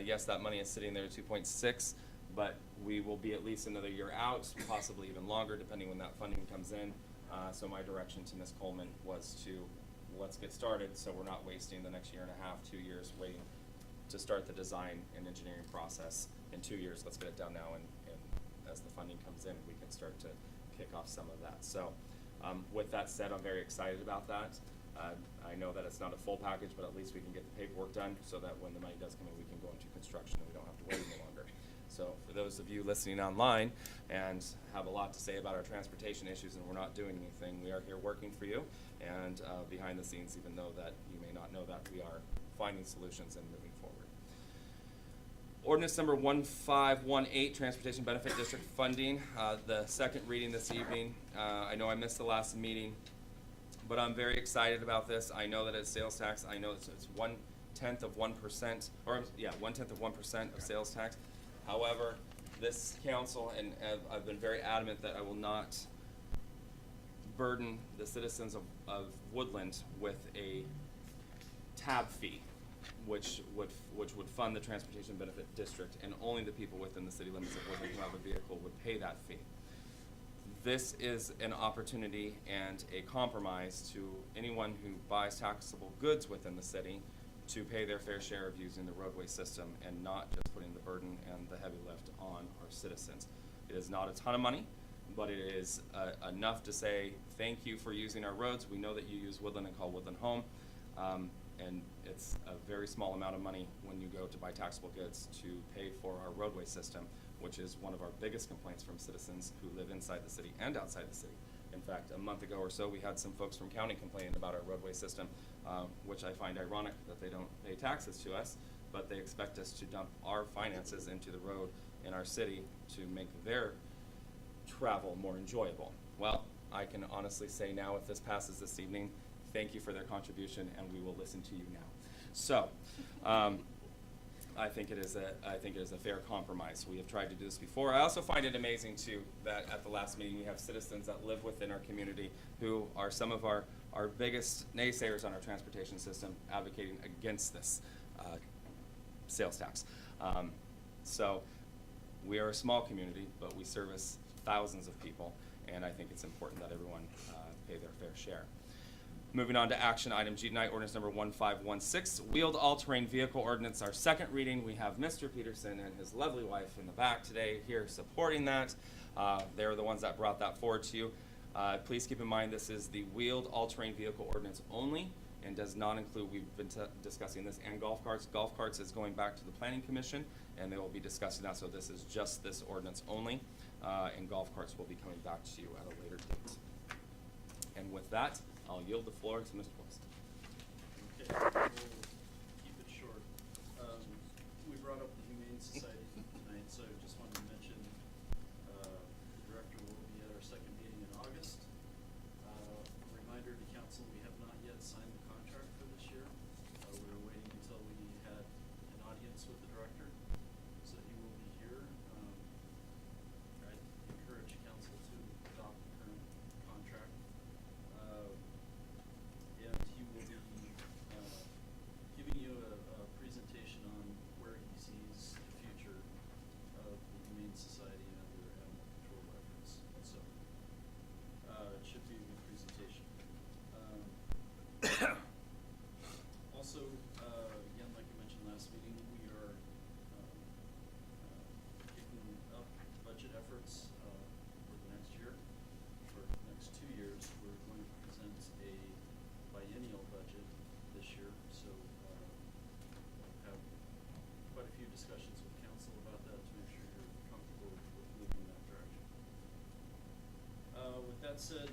yes, that money is sitting there at 2.6, but we will be at least another year out, possibly even longer, depending when that funding comes in. So my direction to Ms. Coleman was to, let's get started so we're not wasting the next year and a half, 2 years waiting to start the design and engineering process. In 2 years, let's get it done now, and as the funding comes in, we can start to kick off some of that. So with that said, I'm very excited about that. I know that it's not a full package, but at least we can get the paperwork done so that when the money does come in, we can go into construction and we don't have to wait any longer. So for those of you listening online and have a lot to say about our transportation issues and we're not doing anything, we are here working for you and behind the scenes, even though that you may not know that, we are finding solutions and moving forward. Ordinance number 1518, Transportation Benefit District funding, the second reading this evening. I know I missed the last meeting, but I'm very excited about this. I know that it's sales tax. I know it's 1/10 of 1%, or yeah, 1/10 of 1% of sales tax. However, this council, and I've been very adamant that I will not burden the citizens of Woodland with a tab fee, which would fund the Transportation Benefit District, and only the people within the city limits of Woodland who have a vehicle would pay that fee. This is an opportunity and a compromise to anyone who buys taxable goods within the city to pay their fair share of using the roadway system and not just putting the burden and the heavy lift on our citizens. It is not a ton of money, but it is enough to say thank you for using our roads. We know that you use Woodland and call Woodland home, and it's a very small amount of money when you go to buy taxable goods to pay for our roadway system, which is one of our biggest complaints from citizens who live inside the city and outside the city. In fact, a month ago or so, we had some folks from county complaining about our roadway system, which I find ironic that they don't pay taxes to us, but they expect us to dump our finances into the road in our city to make their travel more enjoyable. Well, I can honestly say now, if this passes this evening, thank you for their contribution, and we will listen to you now. So, I think it is a fair compromise. We have tried to do this before. I also find it amazing too that at the last meeting we have citizens that live within our community who are some of our biggest naysayers on our transportation system, advocating against this sales tax. So we are a small community, but we service thousands of people, and I think it's important that everyone pay their fair share. Moving on to action item G tonight, ordinance number 1516, wheeled all-terrain vehicle ordinance, our second reading. We have Mr. Peterson and his lovely wife in the back today here supporting that. They're the ones that brought that forward to you. Please keep in mind this is the wheeled all-terrain vehicle ordinance only and does not include, we've been discussing this, and golf carts. Golf carts is going back to the Planning Commission, and they will be discussing that, so this is just this ordinance only, and golf carts will be coming back to you at a later date. And with that, I'll yield the floor to Mr. Boyce. Okay, we'll keep it short. We brought up the Humane Society tonight, so I just wanted to mention the director will be at our second meeting in August. Reminder to council, we have not yet signed the contract for this year. We were waiting until we had an audience with the director, so he will be here. I encourage council to adopt the current contract. And he will be giving you a presentation on where he sees the future of the Humane Society and other animal control efforts. So it should be a good presentation. Also, again, like I mentioned last meeting, we are kicking up budget efforts for the next year. For the next 2 years, we're going to present a biennial budget this year, so we'll have quite a few discussions with council about that to make sure you're comfortable with moving in that direction. With that said,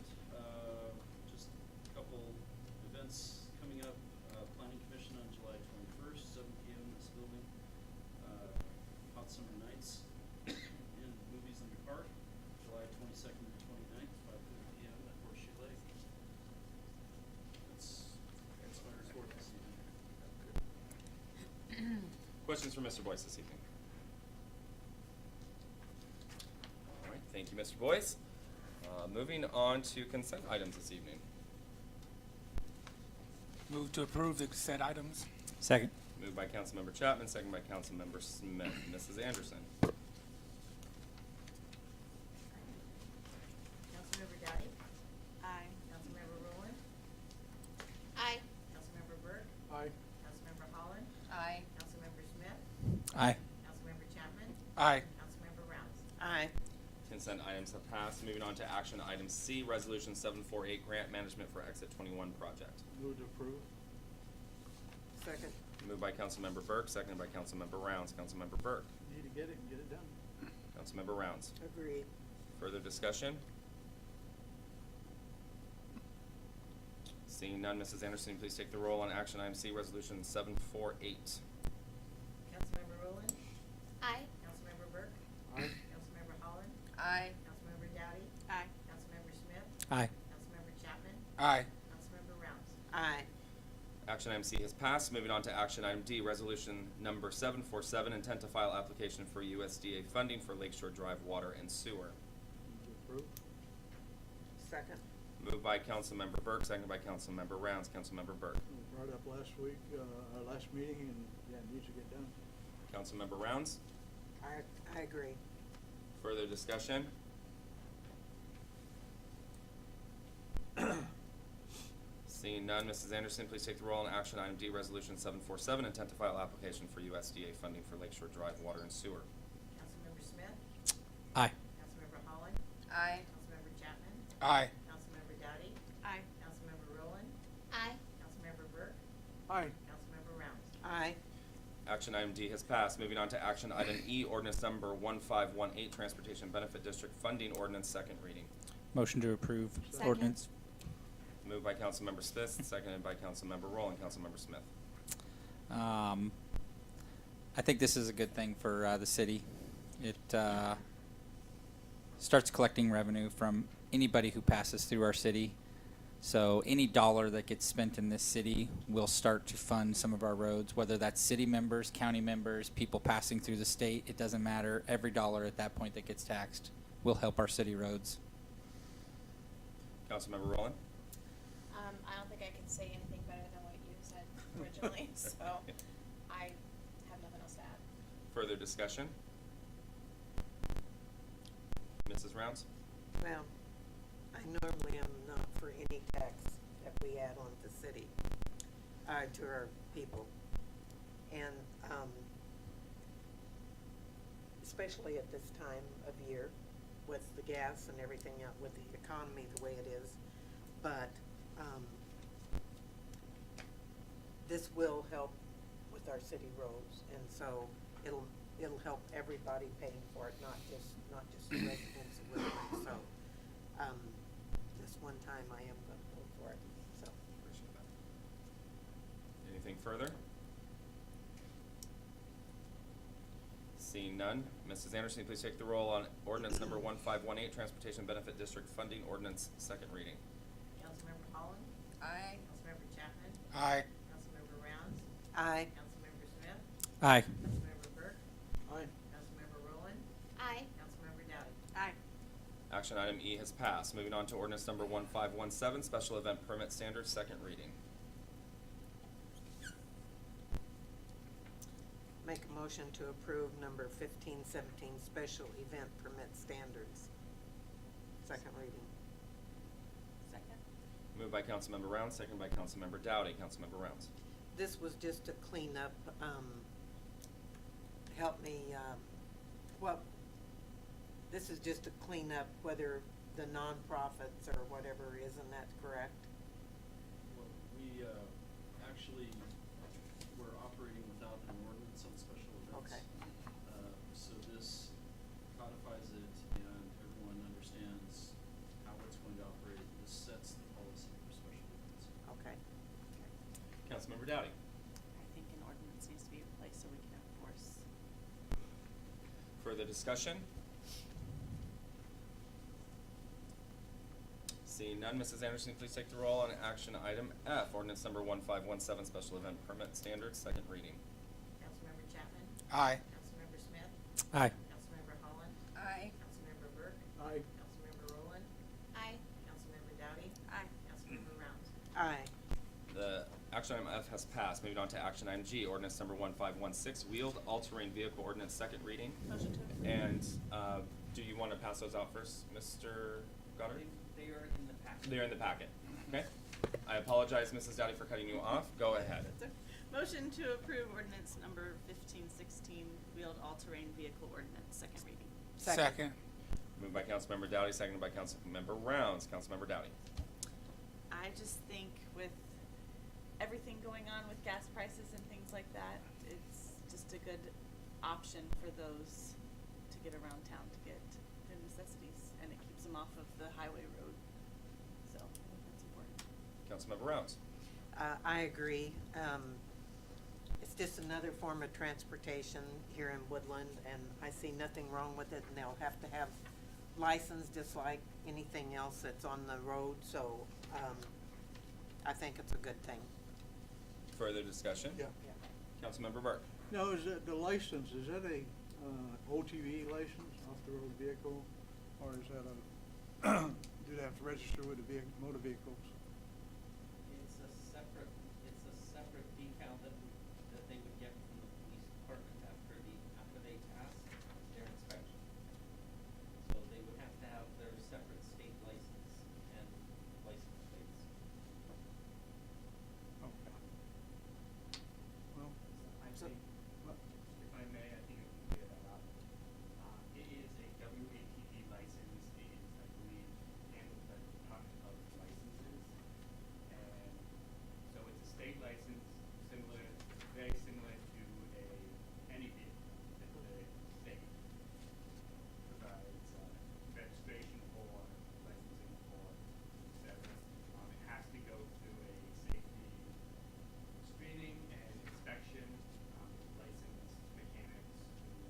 just a couple events coming up. Planning Commission on July 21st, 7 p.m. in this building. Hot Summer Nights and Movies in the Park, July 22nd to 29th, 5:30 p.m. at Horseshoe Lake. That's my report this evening. Questions for Mr. Boyce this evening? All right, you, Mr. Boyce. Moving on to consent items this evening. Move to approve the consent items. Second. Moved by Councilmember Chapman, second by Councilmember Smith. Mrs. Anderson. Councilmember Dowdy? Aye. Councilmember Rowland? Aye. Councilmember Burke? Aye. Councilmember Holland? Aye. Councilmember Smith? Aye. Councilmember Chapman? Aye. Councilmember Rounds? Aye. Consent items have passed. Moving on to action item C, resolution 748, grant management for Exit 21 project. Move to approve. Second. Moved by Councilmember Burke, seconded by Councilmember Rounds. Councilmember Burke. Need to get it and get it done. Councilmember Rounds. Agreed. Further discussion? Seeing none, Mrs. Anderson, please take the roll on action item C, resolution 748. Councilmember Rowland? Aye. Councilmember Burke? Aye. Councilmember Holland? Aye. Councilmember Dowdy? Aye. Councilmember Smith? Aye. Councilmember Chapman? Aye. Councilmember Rounds? Aye. Action item C has passed. Moving on to action item D, resolution number 747, intent to file application for USDA funding for Lakeshore Drive water and sewer. Move to approve. Second. Moved by Councilmember Burke, seconded by Councilmember Rounds. Councilmember Burke. We brought it up last week, our last meeting, and yeah, it needs to get done. Councilmember Rounds. I agree. Further discussion? Seeing none, Mrs. Anderson, please take the roll on action item D, resolution 747, intent to file application for USDA funding for Lakeshore Drive water and sewer. Councilmember Smith? Aye. Councilmember Holland? Aye. Councilmember Chapman? Aye. Councilmember Dowdy? Aye. Councilmember Rowland? Aye. Councilmember Burke? Aye. Councilmember Rounds? Aye. Action item D has passed. Moving on to action item E, ordinance number 1518, Transportation Benefit District Funding Ordinance, second reading. Motion to approve Second. ordinance. Moved by Councilmember Smith, seconded by Councilmember Rowland. Councilmember Smith. I think this is a good thing for the city. It starts collecting revenue from anybody who passes through our city. So any dollar that gets spent in this city will start to fund some of our roads, whether that's city members, county members, people passing through the state. It doesn't matter. Every dollar at that point that gets taxed will help our city roads. Councilmember Rowland. I don't think I can say anything better than what you said originally, so I have nothing else to add. Further discussion? Mrs. Rounds. Well, I normally am not for any tax that we add on the city, to our people. And, especially at this time of year with the gas and everything out with the economy the way it is. But, this will help with our city roads, and so it'll help everybody paying for it, not just the residents of Woodland. So, this one time I am gonna vote for it, so. Appreciate that. Anything further? Seeing none, Mrs. Anderson, please take the roll on ordinance number 1518, Transportation Benefit District Funding Ordinance, second reading. Councilmember Holland? Aye. Councilmember Chapman? Aye. Councilmember Rounds? Aye. Councilmember Smith? Aye. Councilmember Burke? Aye. Councilmember Rowland? Aye. Councilmember Dowdy? Aye. Action item E has passed. Moving on to ordinance number 1517, Special Event Permit Standards, second reading. Make a motion to approve number 1517 special event permit standards. Second reading. Second. Second. Moved by Councilmember Rounds, seconded by Councilmember Dowdy. Councilmember Rounds. This was just to clean up, help me, well, this is just to clean up whether the nonprofits or whatever, isn't that correct? Well, we, actually, we're operating without an ordinance on special events. Okay. So this codifies it and everyone understands how it's going to operate. This sets the policy for special events. Okay. Councilmember Dowdy. I think an ordinance needs to be in place so we can enforce. Further discussion? Seeing none, Mrs. Anderson, please take the roll on action item F, ordinance number 1517, Special Event Permit Standards, second reading. Councilmember Chapman? Aye. Councilmember Smith? Aye. Councilmember Holland? Aye. Councilmember Burke? Aye. action item F has passed. Moving on to action item G, ordinance number 1516, wheeled all-terrain vehicle ordinance, second reading. Motion to approve. And do you want to pass those out first, Mr. Goddard? They are in the packet. They're in the packet. Okay. I apologize, Mrs. Dowdy, for cutting you off. Go ahead. Motion to approve ordinance number 1516, wheeled all-terrain vehicle ordinance, second reading. Second. Moved by Councilmember Dowdy, seconded by Councilmember Rounds. Councilmember Dowdy. I just think with everything going on with gas prices and things like that, it's just a good option for those to get around town to get their necessities, and it keeps them off of the highway road. So I think that's important. Councilmember Rounds. I agree. It's just another form of transportation here in Woodland, and I see nothing wrong with it, and they'll have to have license just like anything else that's on the road, so, I think it's a good thing. Further discussion? Yeah. Councilmember Burke. Now, is that the license, is that a, OTV license, off-the-road vehicle, or is that a, do they have to register with the motor vehicles? It's a separate decal that they would get from the police department after they pass their inspection. So they would have to have their separate state license and license plates. Okay. Well, I so- think, what- if I may, I think I can clear that up. It is a WATD license. It is, I believe, handled by the Department of Licenses. And so it's a state license, very similar to any vehicle that the state provides registration for, licensing for, etc. It has to go through a safety screening and inspection, licensed mechanics who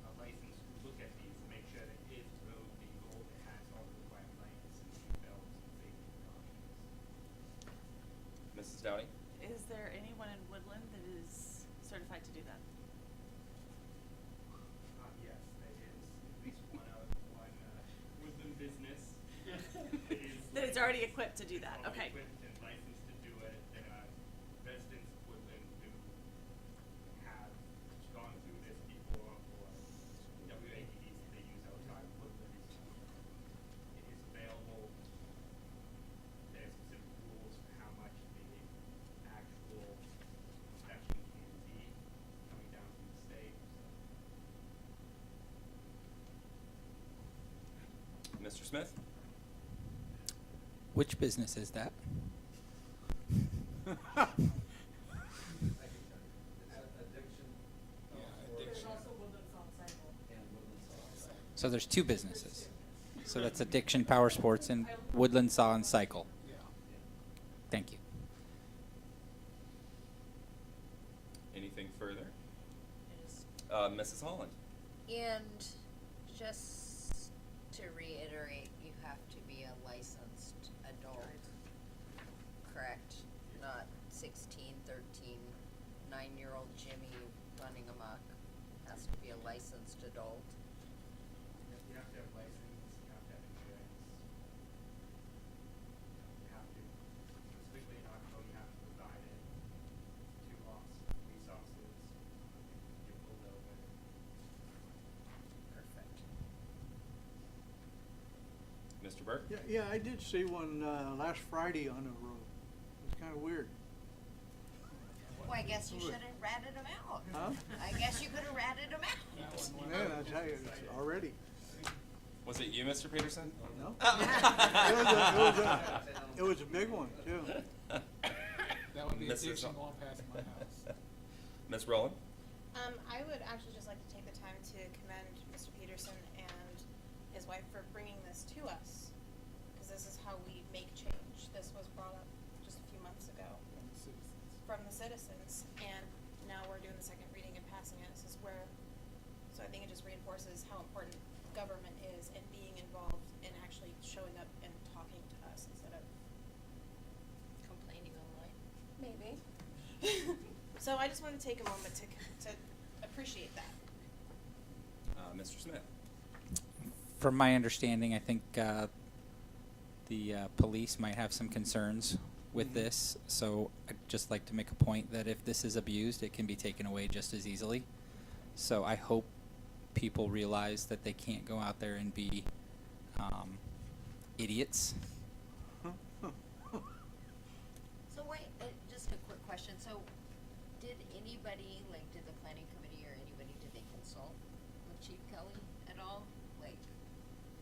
are licensed to look at these to make sure that it is road legal, it has all the required lights and seat belts and safety precautions. Mrs. Dowdy. Is there anyone in Woodland that is certified to do that? Yes, there is at least one Woodland business That is already equipped to do that, already okay. equipped and licensed to do it. There are residents of Woodland who have gone through this before for WATDs that they use outside of Woodland. It is available. There are specific rules for how much the actual inspection can be coming down from the state. Mr. Smith. Which business is that? So there's two businesses. So that's Addiction Power Sports and Woodland Saw and Cycle. Thank you. Anything further? Mrs. Holland. And just to reiterate, you have to be a licensed adult, correct? Not 16, 13, 9-year-old Jimmy running amok. Has to be a licensed adult. You have to have license, you have to have insurance. You have to, specifically in our code, you have to provide it to us, police officers, get pulled over. Perfect. Mr. Burke. Yeah, I did see one, last Friday on the road. It's kinda weird. Well, I guess you should have ratted them out. Huh? I guess you could have ratted them out. Man, I tell you, it's already. Was it you, Mr. Peterson? No. It was a big one, too. That would be Mrs. addiction going past my house. Ms. Rowland. I would actually just like to take the time to commend Mr. Peterson and his wife for bringing this to us, because this is how we make change. This was brought up just a few months ago from the citizens, and now we're doing the second reading and passing it. This is where, so I think it just reinforces how important government is and being involved and actually showing up and talking to us instead of Complaining online. maybe. So I just want to take a moment to appreciate that. Mr. Smith. From my understanding, I think the police might have some concerns with this. So I'd just like to make a point that if this is abused, it can be taken away just as easily. So I hope people realize that they can't go out there and be idiots. So wait, just a quick question. So did anybody, like, did the planning committee or anybody, did they consult with Chief Kelly at all? Like,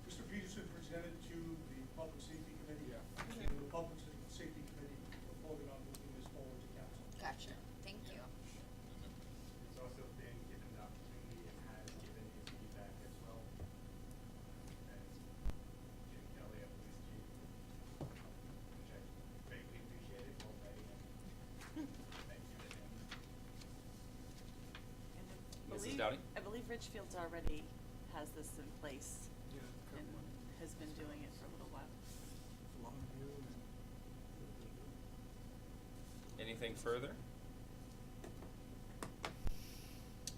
Mr. Peterson presented to the Public Safety Committee, and the Public Safety Committee voted on moving this forward to council. gotcha, thank you. It's also been given the opportunity and has given his feedback as well. As Jim Kelly, our police chief, which I greatly appreciated, both letting him. Thank you to him. And Mrs. Dowdy? I believe Richfield's already has this in place Yeah, and has been doing it for a little while. Longview and. Anything further?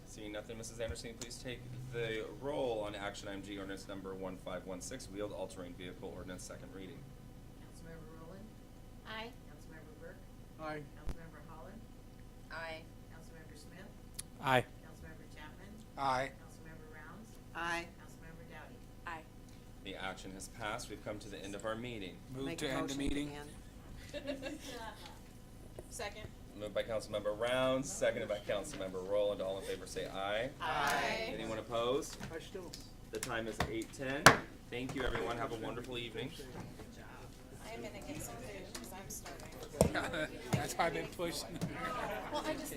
Seeing nothing, Mrs. Anderson, please take the roll on action item G, ordinance number 1516, wheeled all-terrain vehicle ordinance, second reading. Councilmember Rowland? Aye. Councilmember Burke? Aye. Councilmember Holland? Aye. Councilmember Smith? Aye. Councilmember Chapman? Aye. Councilmember Rounds? Aye. Councilmember Dowdy? Aye. The action has passed. We've come to the end of our meeting. Move Make to a end the motion meeting. end. Second. Moved by Councilmember Rounds, seconded by Councilmember Rowland. All in favor say aye. Aye. Anyone opposed? I still. The time is 8:10. Thank you, everyone. Have a wonderful evening. I'm gonna get some food because I'm starving. That's why I've been pushing. Well, I just